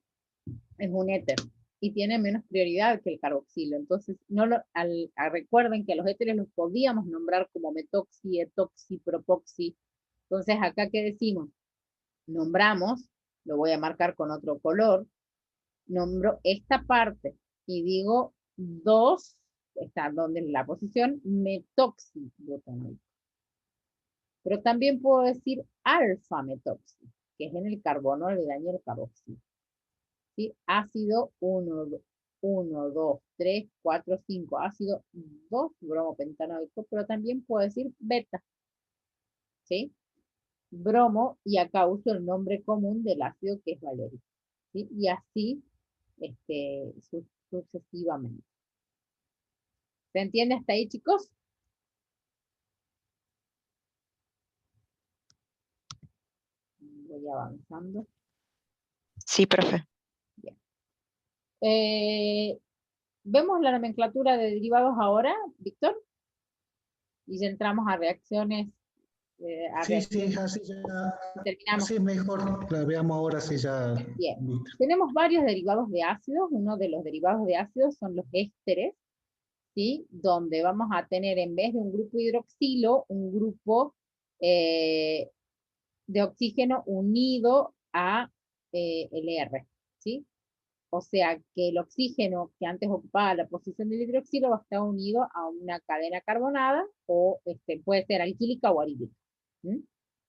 Es un éter y tiene menos prioridad que el carboxilo. Entonces, recuerden que a los éteres los podíamos nombrar como metoxi, etoxi, propoxi. Entonces, acá, ¿qué decimos? Nombramos, lo voy a marcar con otro color, nombro esta parte y digo 2, está donde en la posición, metoxibutanoico. Pero también puedo decir alfa-metoxi, que es en el carbono aledaño al carboxilo. ¿Sí? Ácido 1, 2, 3, 4, 5. Ácido 2 bromopentanoico, pero también puedo decir beta. ¿Sí? Bromo, y acá uso el nombre común del ácido que es valérico. ¿Sí? Y así sucesivamente. ¿Se entiende hasta ahí, chicos? Voy avanzando. Sí, profe. Bien. ¿Vemos la nomenclatura de derivados ahora, Víctor? Y ya entramos a reacciones. Sí, así ya, Terminamos. así es mejor, la veamos ahora si ya. Bien, tenemos varios derivados de ácidos. Uno de los derivados de ácidos son los ésteres, ¿sí? Donde vamos a tener en vez de un grupo hidroxilo, un grupo de oxígeno unido a el R, ¿sí? O sea que el oxígeno que antes ocupaba la posición del hidroxilo va a estar unido a una cadena carbonada o puede ser alquílica o arílica. ¿Mm?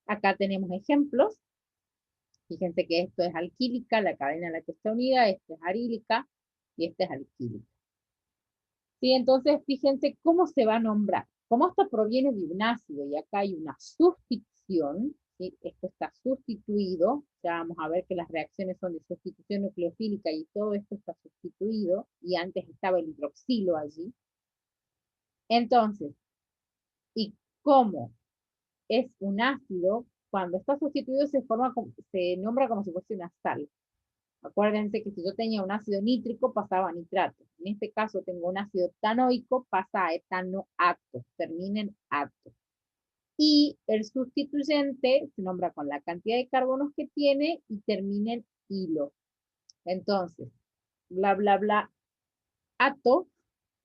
Acá tenemos ejemplos. Fíjense que esto es alquílica, la cadena a la que está unida, esta es arílica y esta es alquílica. Sí, entonces fíjense cómo se va a nombrar. Como esto proviene de un ácido y acá hay una sustitución, ¿sí? Esto está sustituido, ya vamos a ver que las reacciones son de sustitución nucleofílica y todo esto está sustituido, y antes estaba el hidroxilo allí. Entonces, ¿y cómo es un ácido? Cuando está sustituido se nombra como si fuese una sal. Acuérdense que si yo tenía un ácido nítrico pasaba a nitrato. En este caso tengo un ácido etanoico, pasa a etanoato, termina en ato. Y el sustituyente se nombra con la cantidad de carbonos que tiene y termina en hilo. Entonces, bla, bla, bla, ato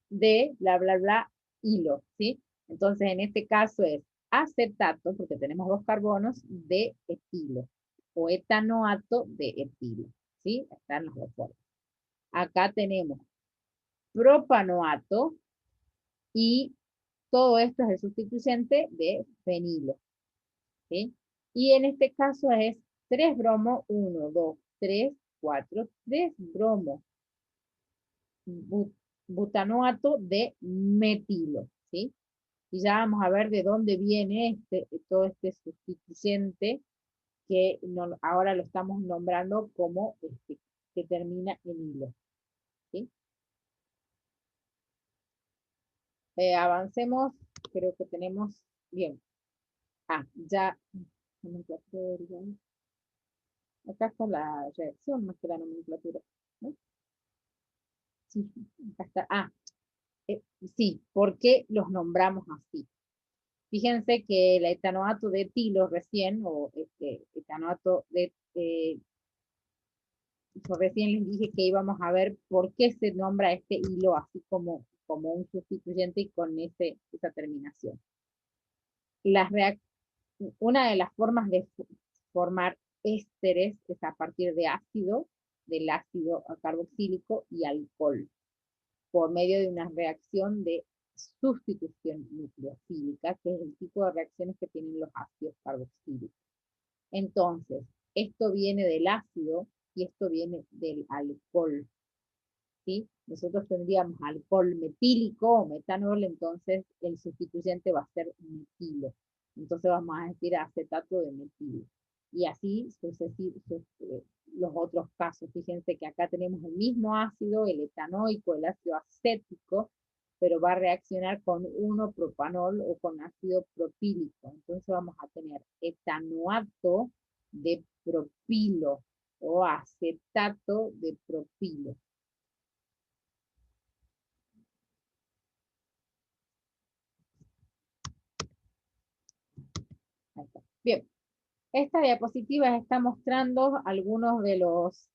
de bla, bla, bla, hilo, ¿sí? Entonces, en este caso es acetato, porque tenemos dos carbonos, de etilo, o etanoato de etilo, ¿sí? Están los dos formas. Acá tenemos propanoato y todo esto es el sustituyente de fenilo, ¿sí? Y en este caso es 3 bromo, 1, 2, 3, 4, 3 bromo, butanoato de metilo, ¿sí? Y ya vamos a ver de dónde viene todo este sustituyente que ahora lo estamos nombrando como que termina en hilo, ¿sí? Avancemos, creo que tenemos, bien. Ya, acá está la reacción más que la nomenclatura, ¿no? Sí, acá está. Sí, ¿por qué los nombramos así? Fíjense que el etanoato de etilo recién, o etanoato de, yo recién les dije que íbamos a ver por qué se nombra este hilo así como un sustituyente y con esa terminación. Una de las formas de formar ésteres es a partir de ácido, del ácido carboxílico y alcohol, por medio de una reacción de sustitución nucleofílica, que es el tipo de reacciones que tienen los ácidos carboxílicos. Entonces, esto viene del ácido y esto viene del alcohol, ¿sí? Nosotros tendríamos alcohol metílico o metanol, entonces el sustituyente va a ser metilo. Entonces vamos a decir acetato de metilo. Y así los otros casos. Fíjense que acá tenemos el mismo ácido, el etanoico, el ácido acético, pero va a reaccionar con 1-propanol o con ácido propílico. Entonces vamos a tener etanoato de propilo o acetato de propilo. Ahí está. Bien, esta diapositiva está mostrando algunos de los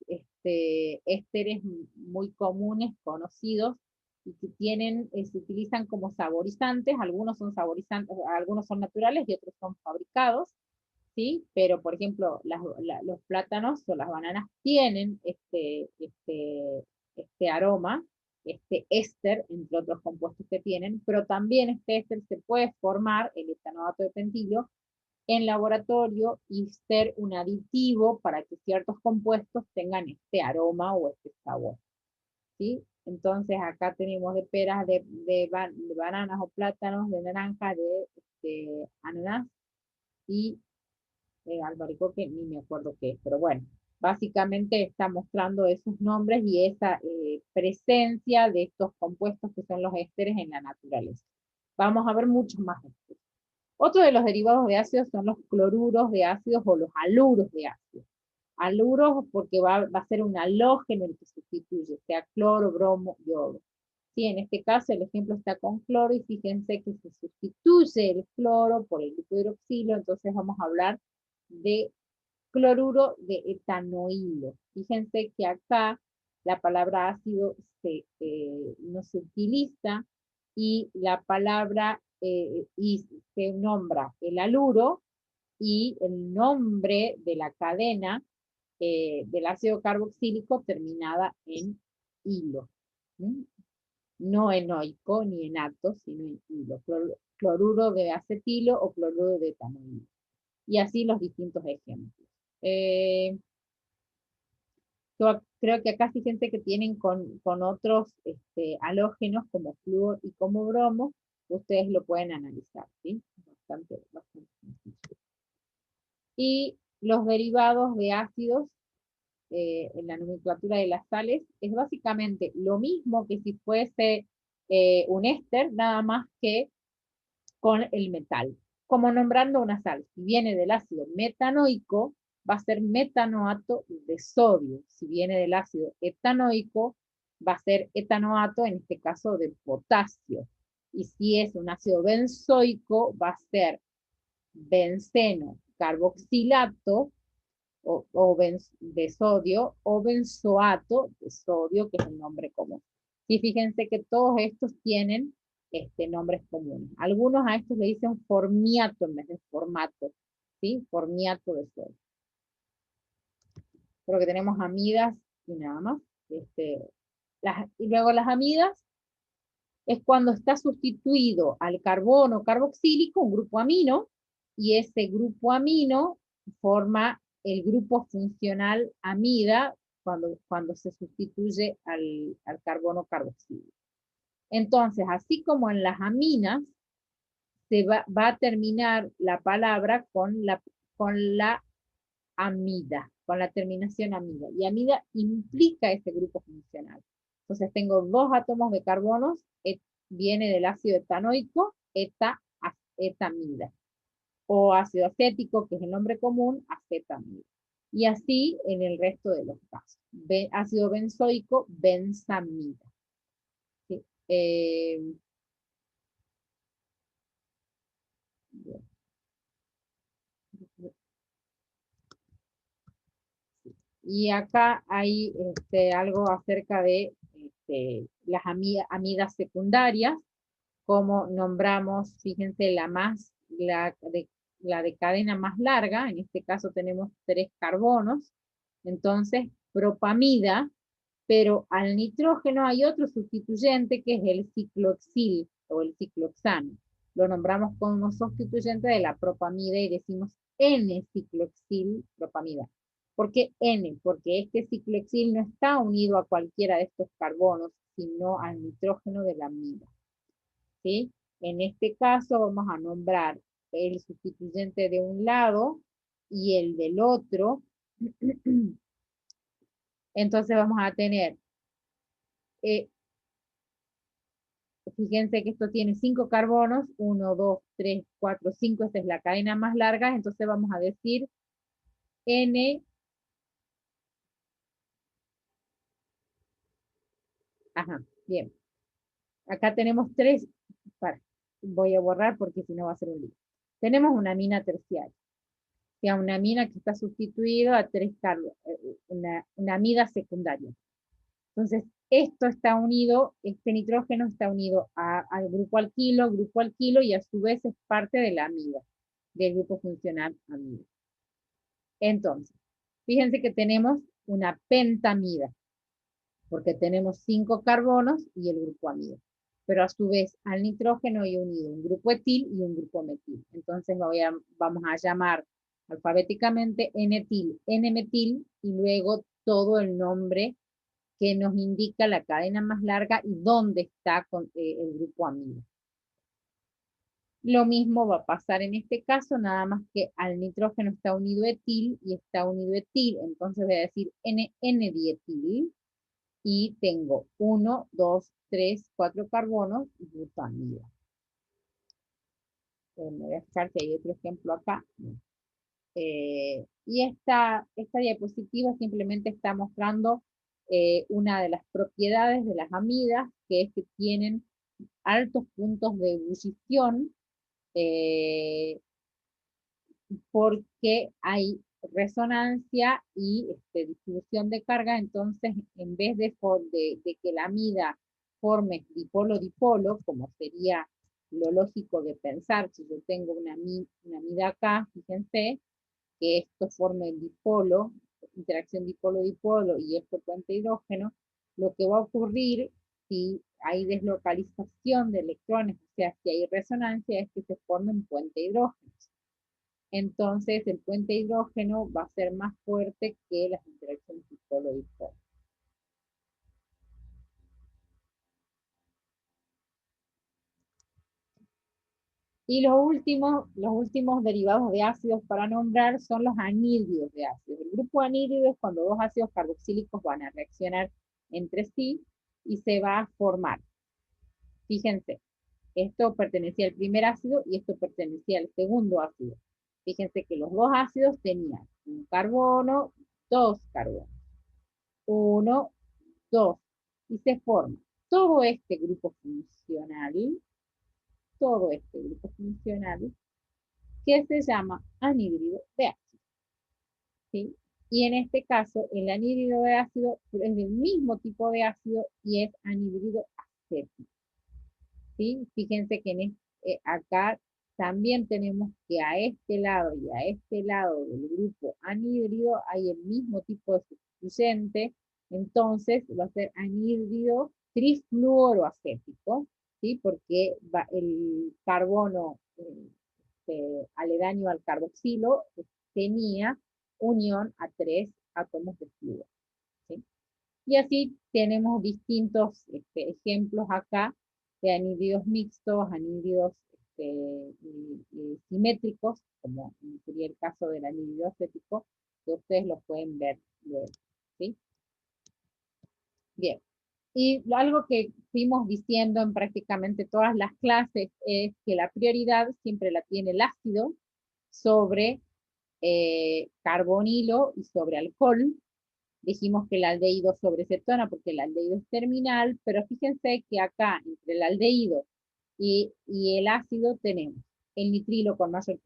ésteres muy comunes, conocidos, y que se utilizan como saborizantes. Algunos son saborizantes, algunos son naturales y otros son fabricados, ¿sí? Pero, por ejemplo, los plátanos o las bananas tienen este aroma, este éster, entre otros compuestos que tienen, pero también este éster se puede formar, el etanoato de pentilio, en laboratorio y ser un aditivo para que ciertos compuestos tengan este aroma o este sabor, ¿sí? Entonces acá tenemos de peras, de bananas o plátanos, de naranja, de ananá y albaricoque, ni me acuerdo qué es, pero bueno, básicamente está mostrando esos nombres y esa presencia de estos compuestos que son los ésteres en la naturaleza. Vamos a ver muchos más ésteres. Otro de los derivados de ácidos son los cloruros de ácidos o los haluros de ácidos. Haluros porque va a ser un halógeno el que sustituye, sea cloro, bromo, yodo. Sí, en este caso el ejemplo está con cloro y fíjense que se sustituye el cloro por el grupo hidroxilo, entonces vamos a hablar de cloruro de etanoilo. Fíjense que acá la palabra ácido no se utiliza y la palabra y se nombra el haluro y el nombre de la cadena del ácido carboxílico terminada en hilo. ¿Sí? No enoico ni enato, sino en hilo. Cloruro de acetilo o cloruro de etanoilo. Y así los distintos ejemplos. Yo creo que acá fíjense que tienen con otros halógenos como flúor y como bromo, ustedes lo pueden analizar, ¿sí? Bastante sencillo. Y los derivados de ácidos en la nomenclatura de las sales es básicamente lo mismo que si fuese un éster, nada más que con el metal. Como nombrando una sal, si viene del ácido metanoico, va a ser metanoato de sodio. Si viene del ácido etanoico, va a ser etanoato, en este caso, de potasio. Y si es un ácido benzoico, va a ser benceno carboxilato de sodio o benzoato de sodio, que es el nombre común. Y fíjense que todos estos tienen nombres comunes. Algunos a estos le dicen formiato en vez de formato, ¿sí? Formiato de sodio. Creo que tenemos amidas y nada más. Y luego las amidas es cuando está sustituido al carbono carboxílico un grupo amino, y ese grupo amino forma el grupo funcional amida cuando se sustituye al carbono carboxílico. Entonces, así como en las aminas, va a terminar la palabra con la amida, con la terminación amida. Y amida implica ese grupo funcional. Entonces tengo dos átomos de carbonos, viene del ácido etanoico, etamida. O ácido acético, que es el nombre común, acetamida. Y así en el resto de los casos. Ácido benzoico, benzamida. Y acá hay algo acerca de las amidas secundarias, como nombramos, fíjense, la de cadena más larga, en este caso tenemos 3 carbonos, entonces propamida, pero al nitrógeno hay otro sustituyente que es el ciclohexil o el ciclohexano. Lo nombramos como sustituyente de la propamida y decimos N-ciclohexil propamida. ¿Por qué N? Porque este ciclohexil no está unido a cualquiera de estos carbonos, sino al nitrógeno de la amida. ¿Sí? En este caso vamos a nombrar el sustituyente de un lado y el del otro. Entonces vamos a tener, fíjense que esto tiene 5 carbonos, 1, 2, 3, 4, 5, esta es la cadena más larga, entonces vamos a decir N, ajá, bien. Acá tenemos 3, voy a borrar porque si no va a ser un lío. Tenemos una amina terciaria, o sea, una amina que está sustituida a 3 carbonos, una amida secundaria. Entonces, esto está unido, este nitrógeno está unido al grupo alquilo, y a su vez es parte de la amida, del grupo funcional amida. Entonces, fíjense que tenemos una pentamida, porque tenemos 5 carbonos y el grupo amida. Pero a su vez al nitrógeno hay unido un grupo etil y un grupo metil. Entonces vamos a llamar alfabéticamente N-etil, N-metil, y luego todo el nombre que nos indica la cadena más larga y dónde está el grupo amida. Lo mismo va a pasar en este caso, nada más que al nitrógeno está unido etil y está unido etil, entonces voy a decir N-dietil, y tengo 1, 2, 3, 4 carbonos y butanida. Me voy a fijar si hay otro ejemplo acá. Y esta diapositiva simplemente está mostrando una de las propiedades de las amidas, que es que tienen altos puntos de ebullición, porque hay resonancia y distribución de carga. Entonces en vez de que la amida forme dipolo-dipolo, como sería lo lógico de pensar, si yo tengo una amida acá, fíjense, que esto forme el dipolo, interacción dipolo-dipolo, y esto puente hidrógeno, lo que va a ocurrir si hay deslocalización de electrones, o sea, si hay resonancia, es que se formen puente hidrógenos. Entonces el puente hidrógeno va a ser más fuerte que las interacciones dipolo-dipolo. Y los últimos derivados de ácidos para nombrar son los anhídridos de ácidos. El grupo anhídrido es cuando dos ácidos carboxílicos van a reaccionar entre sí y se va a formar. Fíjense, esto pertenecía al primer ácido y esto pertenecía al segundo ácido. Fíjense que los dos ácidos tenían un carbono, 2 carbonos. 1, 2. Y se forma todo este grupo funcional, que se llama anhídrido de ácido. ¿Sí? Y en este caso, el anhídrido de ácido es del mismo tipo de ácido y es anhídrido acético. ¿Sí? Fíjense que acá también tenemos que a este lado y a este lado del grupo anhídrido hay el mismo tipo de sustituyente, entonces va a ser anhídrido trifluoroacético, ¿sí? Porque el carbono aledaño al carboxilo tenía unión a 3 átomos de flúor. ¿Sí? Y así tenemos distintos ejemplos acá de anhídridos mixtos, anhídridos simétricos, como sería el caso del anhídrido acético, que ustedes lo pueden ver luego. ¿Sí? Bien. Y algo que fuimos diciendo en prácticamente todas las clases es que la prioridad siempre la tiene el ácido sobre carbonilo y sobre alcohol, dijimos que el aldehído sobrecetona porque el aldehído es terminal, pero fíjense que acá, entre el aldehído y el ácido, tenemos el nitrilo con mayor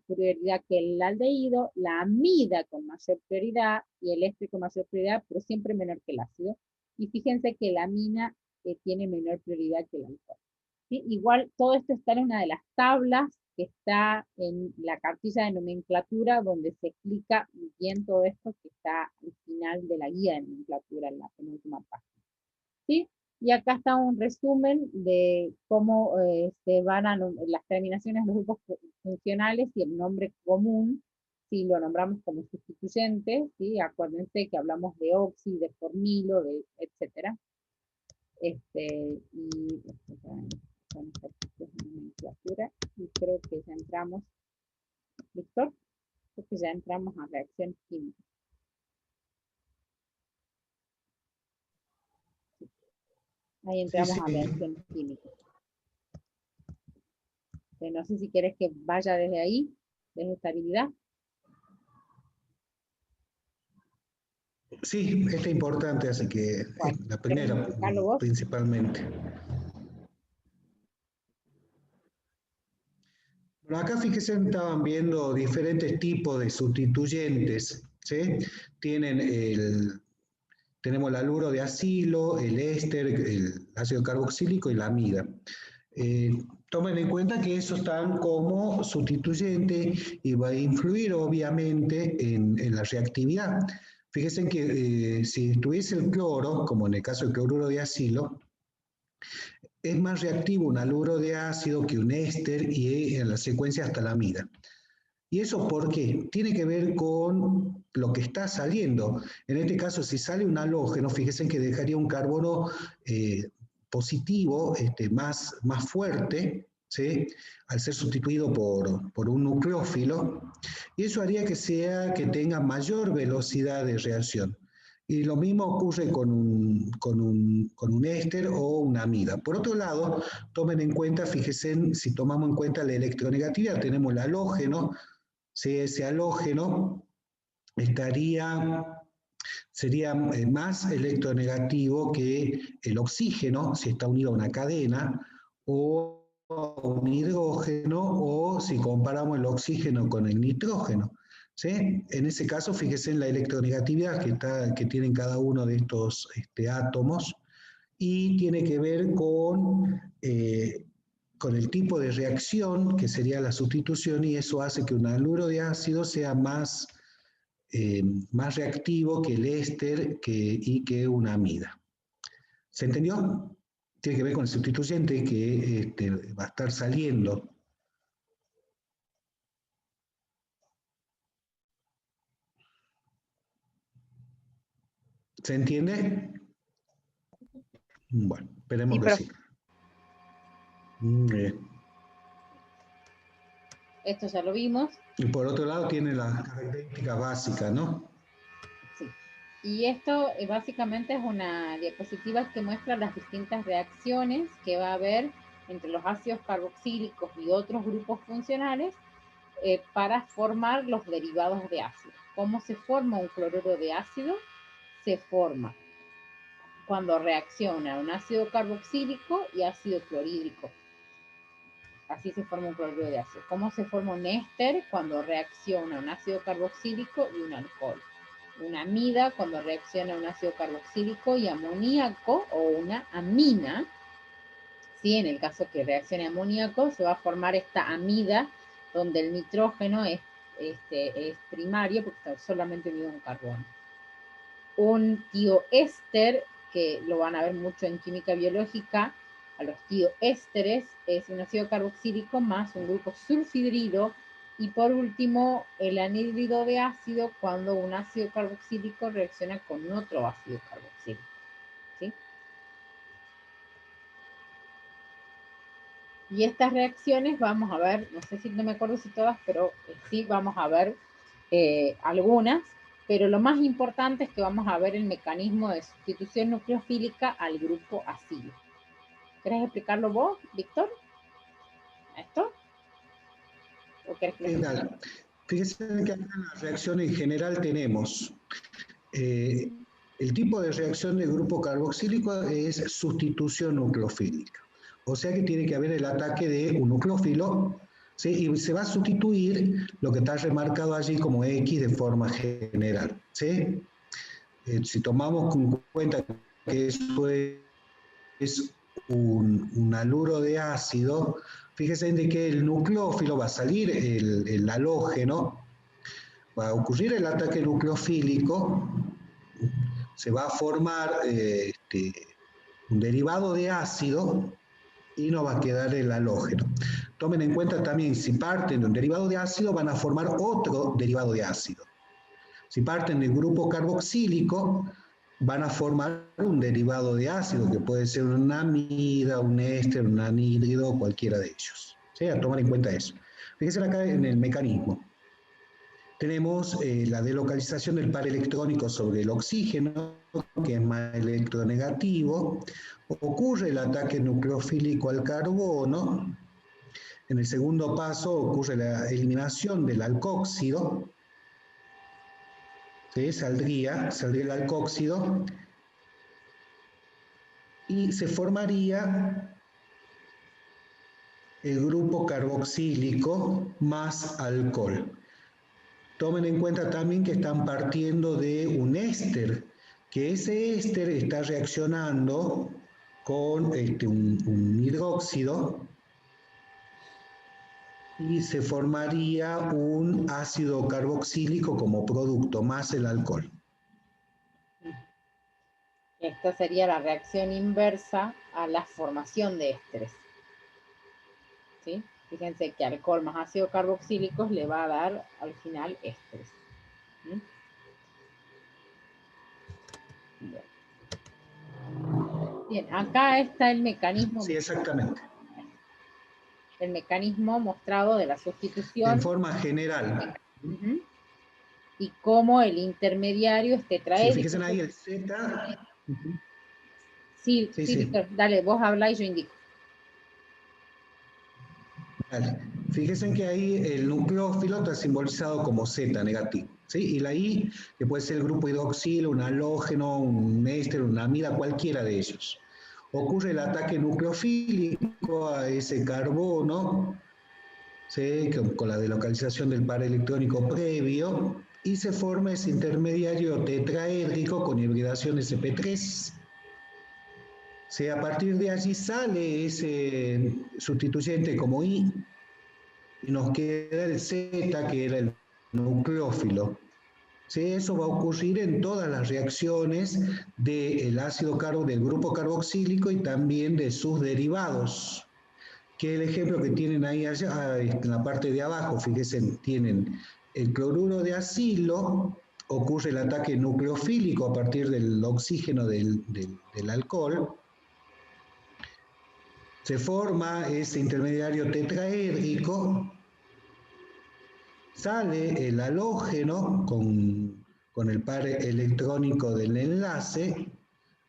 prioridad que el aldehído, la amida con mayor prioridad y el éster con mayor prioridad, pero siempre menor que el ácido. Y fíjense que la amina tiene menor prioridad que el alcohol. ¿Sí? Igual todo esto está en una de las tablas que está en la cartilla de nomenclatura, donde se explica bien todo esto, que está al final de la guía de nomenclatura, en la penúltima página. ¿Sí? Y acá está un resumen de cómo se van a las terminaciones de los grupos funcionales y el nombre común, si lo nombramos como sustituyente, ¿sí? Acuérdense que hablamos de oxi, de formilo, etcétera. Y son ejercicios de nomenclatura, y creo que ya entramos, Víctor, creo que ya entramos a reacción química. Ahí entramos a reacción química. No sé si quieres que vaya desde ahí, desde estabilidad. Sí, es importante, así que Bueno, la primera principalmente. Bueno, acá fíjense, estaban viendo diferentes tipos de sustituyentes, ¿sí? Tenemos el haluro de acilo, el éster, el ácido carboxílico y la amida. Tomen en cuenta que esos están como sustituyente y va a influir obviamente en la reactividad. Fíjense que si estuviese el cloro, como en el caso del cloruro de acilo, es más reactivo un haluro de ácido que un éster y en la secuencia hasta la amida. ¿Y eso por qué? Tiene que ver con lo que está saliendo. En este caso, si sale un halógeno, fíjense que dejaría un carbono positivo, más fuerte, ¿sí? Al ser sustituido por un nucleófilo, y eso haría que tenga mayor velocidad de reacción. Y lo mismo ocurre con un éster o una amida. Por otro lado, tomen en cuenta, fíjense, si tomamos en cuenta la electronegatividad, tenemos el halógeno, ¿sí? Ese halógeno sería más electronegativo que el oxígeno, si está unido a una cadena, o un hidrógeno, o si comparamos el oxígeno con el nitrógeno. ¿Sí? En ese caso, fíjense en la electronegatividad que tienen cada uno de estos átomos, y tiene que ver con el tipo de reacción, que sería la sustitución, y eso hace que un haluro de ácido sea más reactivo que el éster y que una amida. ¿Se entendió? Tiene que ver con el sustituyente que va a estar saliendo. ¿Se entiende? Bueno, esperemos Sí, que sí. Esto ya lo vimos. Y por otro lado tiene las características básicas, ¿no? Sí. Y esto básicamente es una diapositiva que muestra las distintas reacciones que va a haber entre los ácidos carboxílicos y otros grupos funcionales para formar los derivados de ácido. ¿Cómo se forma un cloruro de ácido? Se forma cuando reacciona un ácido carboxílico y ácido clorhídrico. Así se forma un cloruro de ácido. ¿Cómo se forma un éster? Cuando reacciona un ácido carboxílico y un alcohol. Una amida cuando reacciona un ácido carboxílico y amoníaco, o una amina. ¿Sí? En el caso que reaccione amoníaco, se va a formar esta amida donde el nitrógeno es primario porque está solamente unido a un carbono. Un tioéster, que lo van a ver mucho en química biológica, a los tioésteres es un ácido carboxílico más un grupo sulfhidrilo, y por último el anhídrido de ácido cuando un ácido carboxílico reacciona con otro ácido carboxílico. ¿Sí? Y estas reacciones vamos a ver, no sé si no me acuerdo si todas, pero sí vamos a ver algunas, pero lo más importante es que vamos a ver el mecanismo de sustitución nucleofílica al grupo acilo. ¿Querés explicarlo vos, Víctor? ¿Esto? ¿O querés que lo explique? Fíjense que acá en la reacción en general tenemos El tipo de reacción del grupo carboxílico es sustitución nucleofílica. O sea que tiene que haber el ataque de un nucleófilo, ¿sí? Y se va a sustituir lo que está remarcado allí como X de forma general, ¿sí? Si tomamos en cuenta que eso es un haluro de ácido, fíjense de que el nucleófilo va a salir el halógeno, va a ocurrir el ataque nucleofílico, se va a formar un derivado de ácido y no va a quedar el halógeno. Tomen en cuenta también, si parten de un derivado de ácido, van a formar otro derivado de ácido. Si parten del grupo carboxílico, van a formar un derivado de ácido, que puede ser una amida, un éster, un anhídrido, cualquiera de ellos. ¿Sí? A tomar en cuenta eso. Fíjense acá en el mecanismo. Tenemos la delocalización del par electrónico sobre el oxígeno, que es más electronegativo. Ocurre el ataque nucleofílico al carbono. En el segundo paso ocurre la eliminación del alcóxido. ¿Sí? Saldría el alcóxido y se formaría el grupo carboxílico más alcohol. Tomen en cuenta también que están partiendo de un éster, que ese éster está reaccionando con un hidróxido y se formaría un ácido carboxílico como producto, más el alcohol. Esta sería la reacción inversa a la formación de ésteres. ¿Sí? Fíjense que alcohol más ácido carboxílico le va a dar al final ésteres. ¿Sí? Bien. Bien, acá está el mecanismo. Sí, exactamente. El mecanismo mostrado de la sustitución. En forma general. Y cómo el intermediario es tetraédrico. Sí, fíjense ahí el Z. Sí, Víctor, dale, vos habla y yo indico. Vale. Fíjense que ahí el nucleófilo está simbolizado como Z negativo, ¿sí? Y la I, que puede ser el grupo hidroxilo, un halógeno, un éster, una amida, cualquiera de ellos. Ocurre el ataque nucleofílico a ese carbono, ¿sí? Con la delocalización del par electrónico previo, y se forma ese intermediario tetraédrico con hibridación sp3. Si a partir de allí sale ese sustituyente como I, y nos queda el Z, que era el nucleófilo. ¿Sí? Eso va a ocurrir en todas las reacciones del ácido del grupo carboxílico y también de sus derivados. Que el ejemplo que tienen ahí allá, en la parte de abajo, fíjense, tienen el cloruro de acilo, ocurre el ataque nucleofílico a partir del oxígeno del alcohol. Se forma ese intermediario tetraédrico, sale el halógeno con el par electrónico del enlace,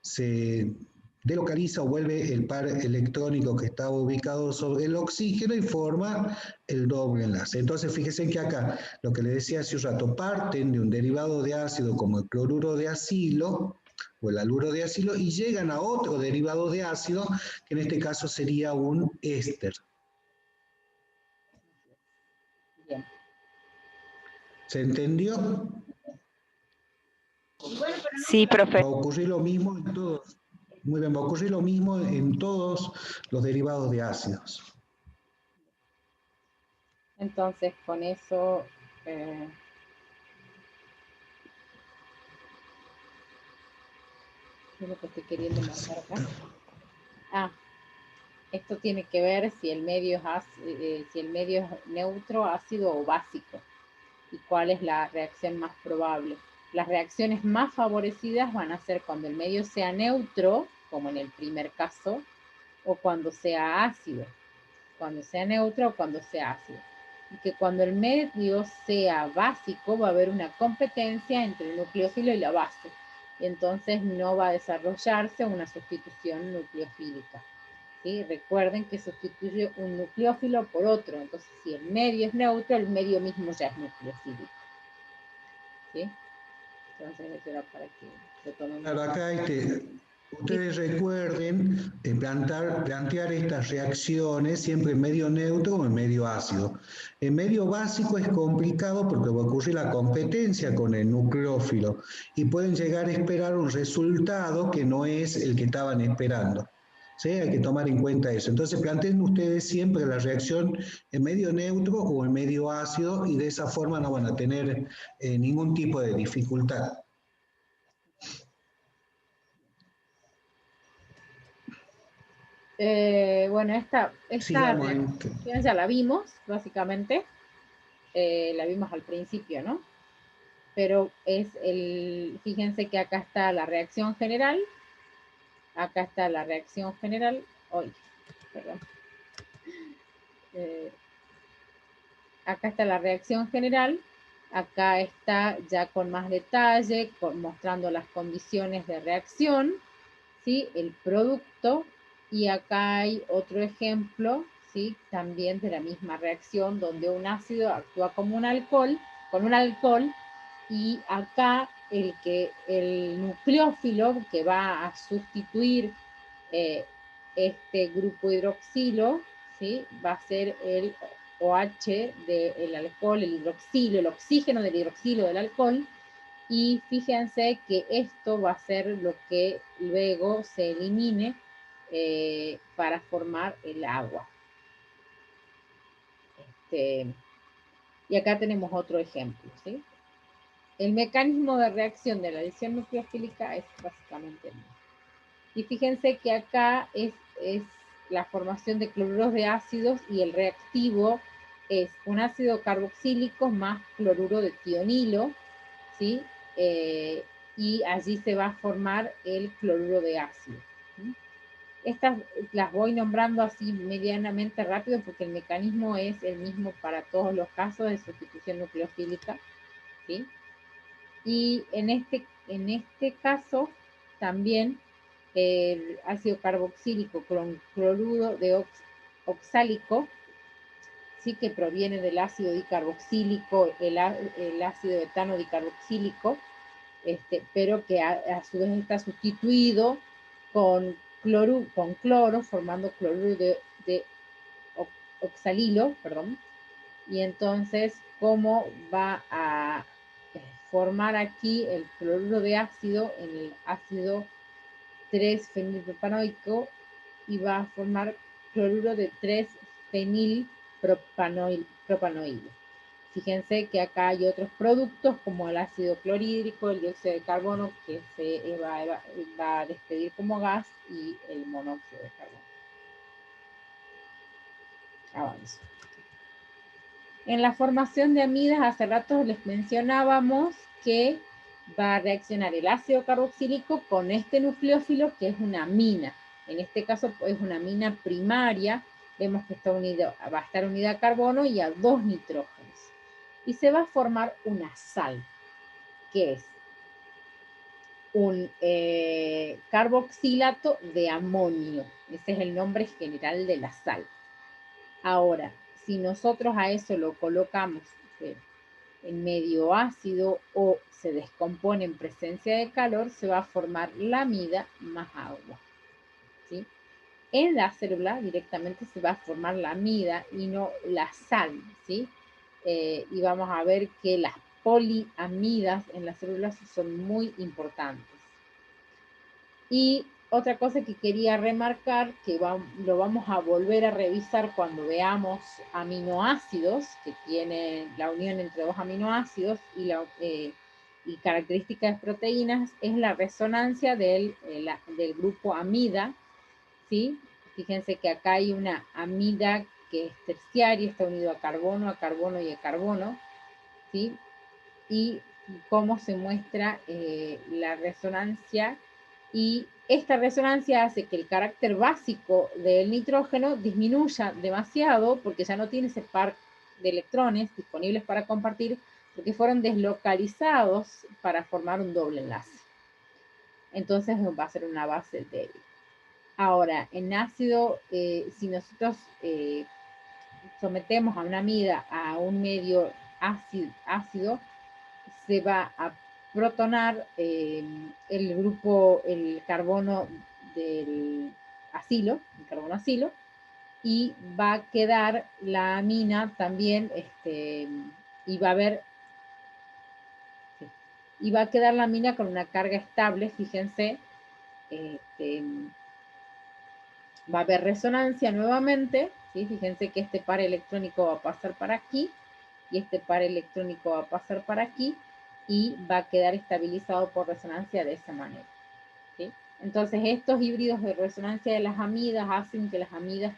se delocaliza o vuelve el par electrónico que estaba ubicado sobre el oxígeno y forma el doble enlace. Entonces fíjense que acá, lo que les decía hace un rato, parten de un derivado de ácido como el cloruro de acilo o el haluro de acilo y llegan a otro derivado de ácido, que en este caso sería un éster. Bien. ¿Se entendió? Sí, profe. Va a ocurrir lo mismo en todos. Muy bien, va a ocurrir lo mismo en todos los derivados de ácidos. Entonces, con eso, ¿qué es lo que estoy queriendo marcar acá? Esto tiene que ver si el medio es neutro, ácido o básico y cuál es la reacción más probable. Las reacciones más favorecidas van a ser cuando el medio sea neutro, como en el primer caso, o cuando sea ácido. Cuando sea neutro o cuando sea ácido. Y que cuando el medio sea básico va a haber una competencia entre el nucleófilo y la base. Entonces no va a desarrollarse una sustitución nucleofílica. ¿Sí? Recuerden que sustituye un nucleófilo por otro. Entonces si el medio es neutro, el medio mismo ya es nucleofílico. ¿Sí? Entonces eso era para que se tomen. Claro, acá ustedes recuerden plantear estas reacciones siempre en medio neutro o en medio ácido. En medio básico es complicado porque va a ocurrir la competencia con el nucleófilo y pueden llegar a esperar un resultado que no es el que estaban esperando. ¿Sí? Hay que tomar en cuenta eso. Entonces planteen ustedes siempre la reacción en medio neutro o en medio ácido y de esa forma no van a tener ningún tipo de dificultad. Bueno, esta Sigamos. reacción ya la vimos, básicamente. La vimos al principio, ¿no? Pero fíjense que acá está la reacción general. Acá está la reacción general. Perdón. Acá está la reacción general. Acá está ya con más detalle, mostrando las condiciones de reacción, ¿sí? El producto. Y acá hay otro ejemplo, ¿sí? También de la misma reacción, donde un ácido actúa como un alcohol, con un alcohol, y acá el nucleófilo que va a sustituir este grupo hidroxilo, ¿sí? Va a ser el OH del alcohol, el hidroxilo, el oxígeno del hidroxilo del alcohol, y fíjense que esto va a ser lo que luego se elimine para formar el agua. Y acá tenemos otro ejemplo, ¿sí? El mecanismo de reacción de la adición nucleofílica es básicamente el mismo. Y fíjense que acá es la formación de cloruros de ácidos y el reactivo es un ácido carboxílico más cloruro de tionilo, ¿sí? Y allí se va a formar el cloruro de ácido. ¿Sí? Estas las voy nombrando así medianamente rápido porque el mecanismo es el mismo para todos los casos de sustitución nucleofílica, ¿sí? Y en este caso también el ácido carboxílico con cloruro de oxálico, ¿sí? Que proviene del ácido dicarboxílico, el ácido etano dicarboxílico, pero que a su vez está sustituido con cloro, formando cloruro de oxalilo, perdón. Y entonces, ¿cómo va a formar aquí el cloruro de ácido en el ácido 3-fenilpropanoico y va a formar cloruro de 3-fenilpropanoilo? Fíjense que acá hay otros productos como el ácido clorhídrico, el dióxido de carbono que se va a despedir como gas y el monóxido de carbono. Avanzo. En la formación de amidas, hace rato les mencionábamos que va a reaccionar el ácido carboxílico con este nucleófilo que es una amina. En este caso es una amina primaria. Vemos que va a estar unida a carbono y a 2 nitrógenos. Y se va a formar una sal, que es un carboxilato de amonio. Ese es el nombre general de la sal. Ahora, si nosotros a eso lo colocamos en medio ácido o se descompone en presencia de calor, se va a formar la amida más agua, ¿sí? En la célula directamente se va a formar la amida y no la sal, ¿sí? Y vamos a ver que las poliamidas en las células son muy importantes. Y otra cosa que quería remarcar, que lo vamos a volver a revisar cuando veamos aminoácidos, que tienen la unión entre dos aminoácidos y características de proteínas, es la resonancia del grupo amida, ¿sí? Fíjense que acá hay una amida que es terciaria, está unido a carbono y a carbono, ¿sí? Y cómo se muestra la resonancia, y esta resonancia hace que el carácter básico del nitrógeno disminuya demasiado porque ya no tiene ese par de electrones disponibles para compartir porque fueron deslocalizados para formar un doble enlace. Entonces va a ser una base débil. Ahora, en ácido, si nosotros sometemos a una amida a un medio ácido, se va a protonar el grupo, el carbono del acilo, el carbono acilo, y va a quedar la amina también, y va a haber, y va a quedar la amina con una carga estable, fíjense, va a haber resonancia nuevamente, ¿sí? Fíjense que este par electrónico va a pasar para aquí, y este par electrónico va a pasar para aquí, y va a quedar estabilizado por resonancia de esa manera, ¿sí? Entonces estos híbridos de resonancia de las amidas hacen que las amidas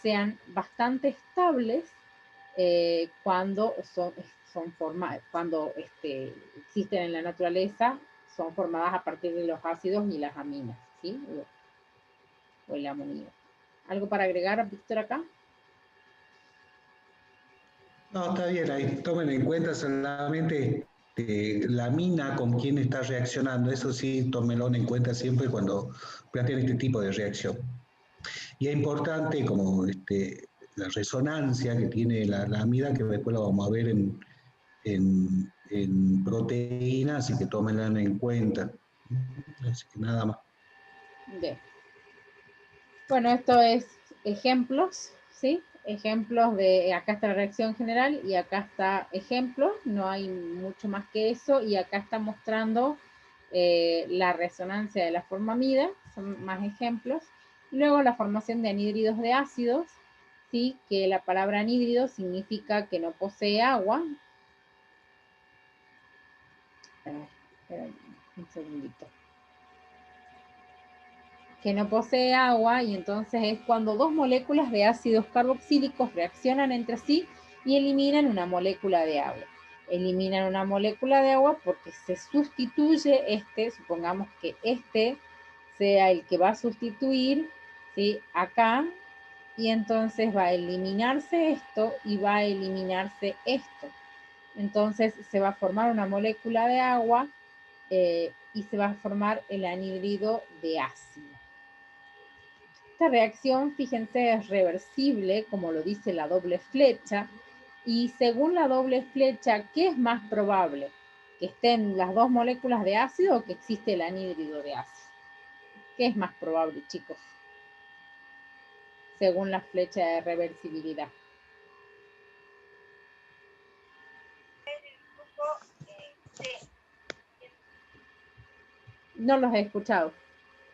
sean bastante estables cuando cuando existen en la naturaleza, son formadas a partir de los ácidos y las aminas, ¿sí? O el amoníaco. ¿Algo para agregar, Víctor, acá? No, está bien, ahí tomen en cuenta solamente la amina con quien está reaccionando. Eso sí, tómenlo en cuenta siempre cuando planteen este tipo de reacción. Y es importante como la resonancia que tiene la amida, que después lo vamos a ver en proteínas, así que tómenla en cuenta. Así que nada más. Bien. Bueno, esto es ejemplos, ¿sí? Ejemplos de, acá está la reacción general y acá está ejemplo, no hay mucho más que eso, y acá está mostrando la resonancia de la forma amida, son más ejemplos. Luego la formación de anhídridos de ácidos, ¿sí? Que la palabra anhídrido significa que no posee agua. Espera un segundito. Que no posee agua, y entonces es cuando dos moléculas de ácidos carboxílicos reaccionan entre sí y eliminan una molécula de agua. Eliminan una molécula de agua porque se sustituye supongamos que sea el que va a sustituir, ¿sí? Acá, y entonces va a eliminarse esto y va a eliminarse esto. Entonces se va a formar una molécula de agua y se va a formar el anhídrido de ácido. Esta reacción, fíjense, es reversible, como lo dice la doble flecha, y según la doble flecha, ¿qué es más probable? ¿Que estén las dos moléculas de ácido o que existe el anhídrido de ácido? ¿Qué es más probable, chicos? Según la flecha de reversibilidad. No los he escuchado.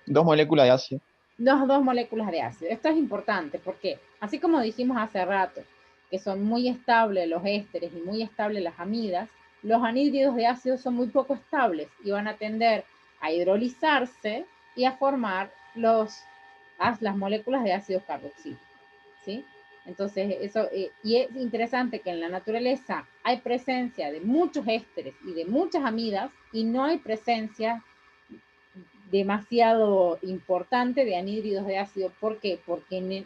Dos moléculas de ácido. Dos moléculas de ácido. Esto es importante porque, así como dijimos hace rato, que son muy estables los ésteres y muy estables las amidas, los anhídridos de ácido son muy poco estables y van a tender a hidrolizarse y a formar las moléculas de ácido carboxílico, ¿sí? Entonces, y es interesante que en la naturaleza hay presencia de muchos ésteres y de muchas amidas y no hay presencia demasiado importante de anhídridos de ácido. ¿Por qué? Porque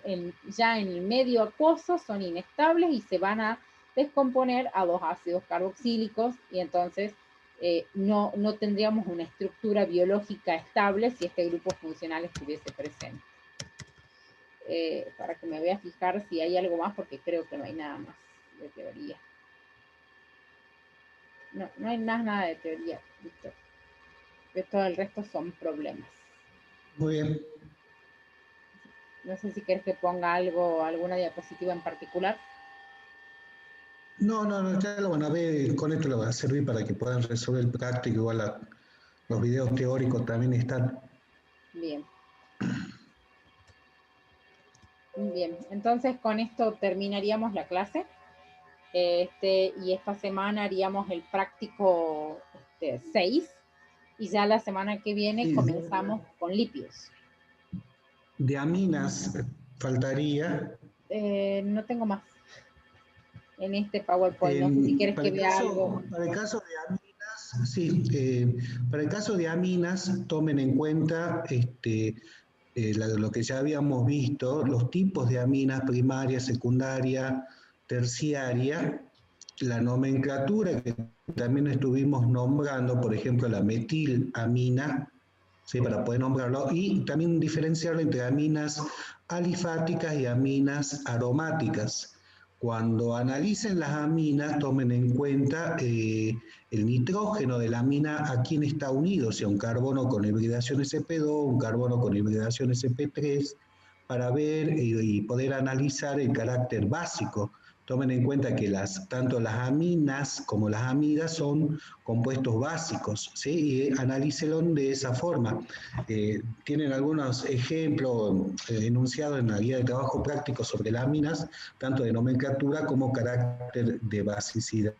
ya en el medio acuoso son inestables y se van a descomponer a dos ácidos carboxílicos, y entonces no tendríamos una estructura biológica estable si este grupo funcional estuviese presente. Para que me voy a fijar si hay algo más, porque creo que no hay nada más de teoría. No hay más nada de teoría, Víctor. Todo el resto son problemas. Muy bien. No sé si quieres que ponga alguna diapositiva en particular. No, ya lo van a ver, con esto le va a servir para que puedan resolver el práctico, igual los videos teóricos también están. Bien. Bien, entonces con esto terminaríamos la clase. Y esta semana haríamos el práctico 6, y ya la semana que viene Sí, comenzamos con lípidos. de aminas faltaría. No tengo más en este PowerPoint. No sé si quieres que vea algo. Para el caso de aminas, sí, para el caso de aminas, tomen en cuenta lo que ya habíamos visto, los tipos de aminas primaria, secundaria, terciaria, la nomenclatura que también estuvimos nombrando, por ejemplo, la metilamina, ¿sí? Para poder nombrarlo, y también diferenciarlo entre aminas alifáticas y aminas aromáticas. Cuando analicen las aminas, tomen en cuenta el nitrógeno de la amina a quién está unido, si a un carbono con hibridación sp2, un carbono con hibridación sp3, para ver y poder analizar el carácter básico. Tomen en cuenta que tanto las aminas como las amidas son compuestos básicos, ¿sí? Y analícenlo de esa forma. Tienen algunos ejemplos enunciados en la guía de trabajo práctico sobre las aminas, tanto de nomenclatura como carácter de basicidad.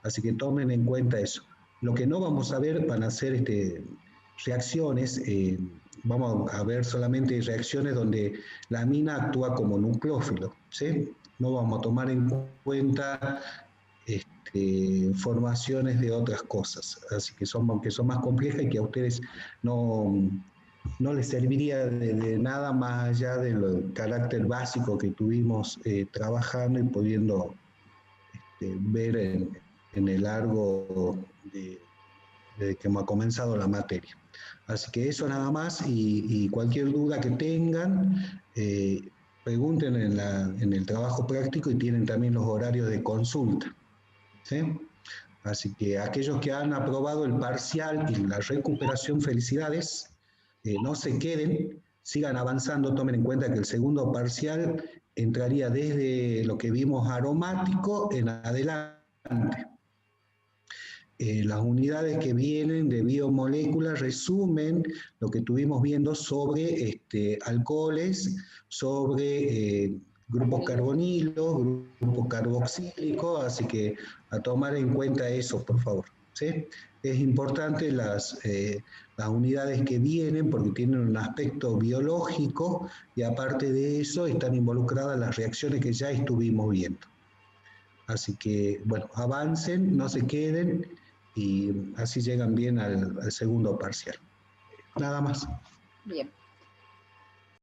Así que tomen en cuenta eso. Lo que no vamos a ver van a ser reacciones, vamos a ver solamente reacciones donde la amina actúa como nucleófilo, ¿sí? No vamos a tomar en cuenta formaciones de otras cosas, así que aunque son más complejas y que a ustedes no les serviría de nada más allá del carácter básico que tuvimos trabajando y pudiendo ver en el largo de que hemos comenzado la materia. Así que eso nada más, y cualquier duda que tengan, pregunten en el trabajo práctico y tienen también los horarios de consulta, ¿sí? Así que aquellos que han aprobado el parcial y la recuperación, felicidades, no se queden, sigan avanzando, tomen en cuenta que el segundo parcial entraría desde lo que vimos aromático en adelante. Las unidades que vienen de biomoléculas resumen lo que estuvimos viendo sobre alcoholes, sobre grupos carbonilos, grupos carboxílicos, así que a tomar en cuenta eso, por favor, ¿sí? Es importante las unidades que vienen porque tienen un aspecto biológico y aparte de eso están involucradas las reacciones que ya estuvimos viendo. Así que, bueno, avancen, no se queden y así llegan bien al segundo parcial. Nada más. Bien.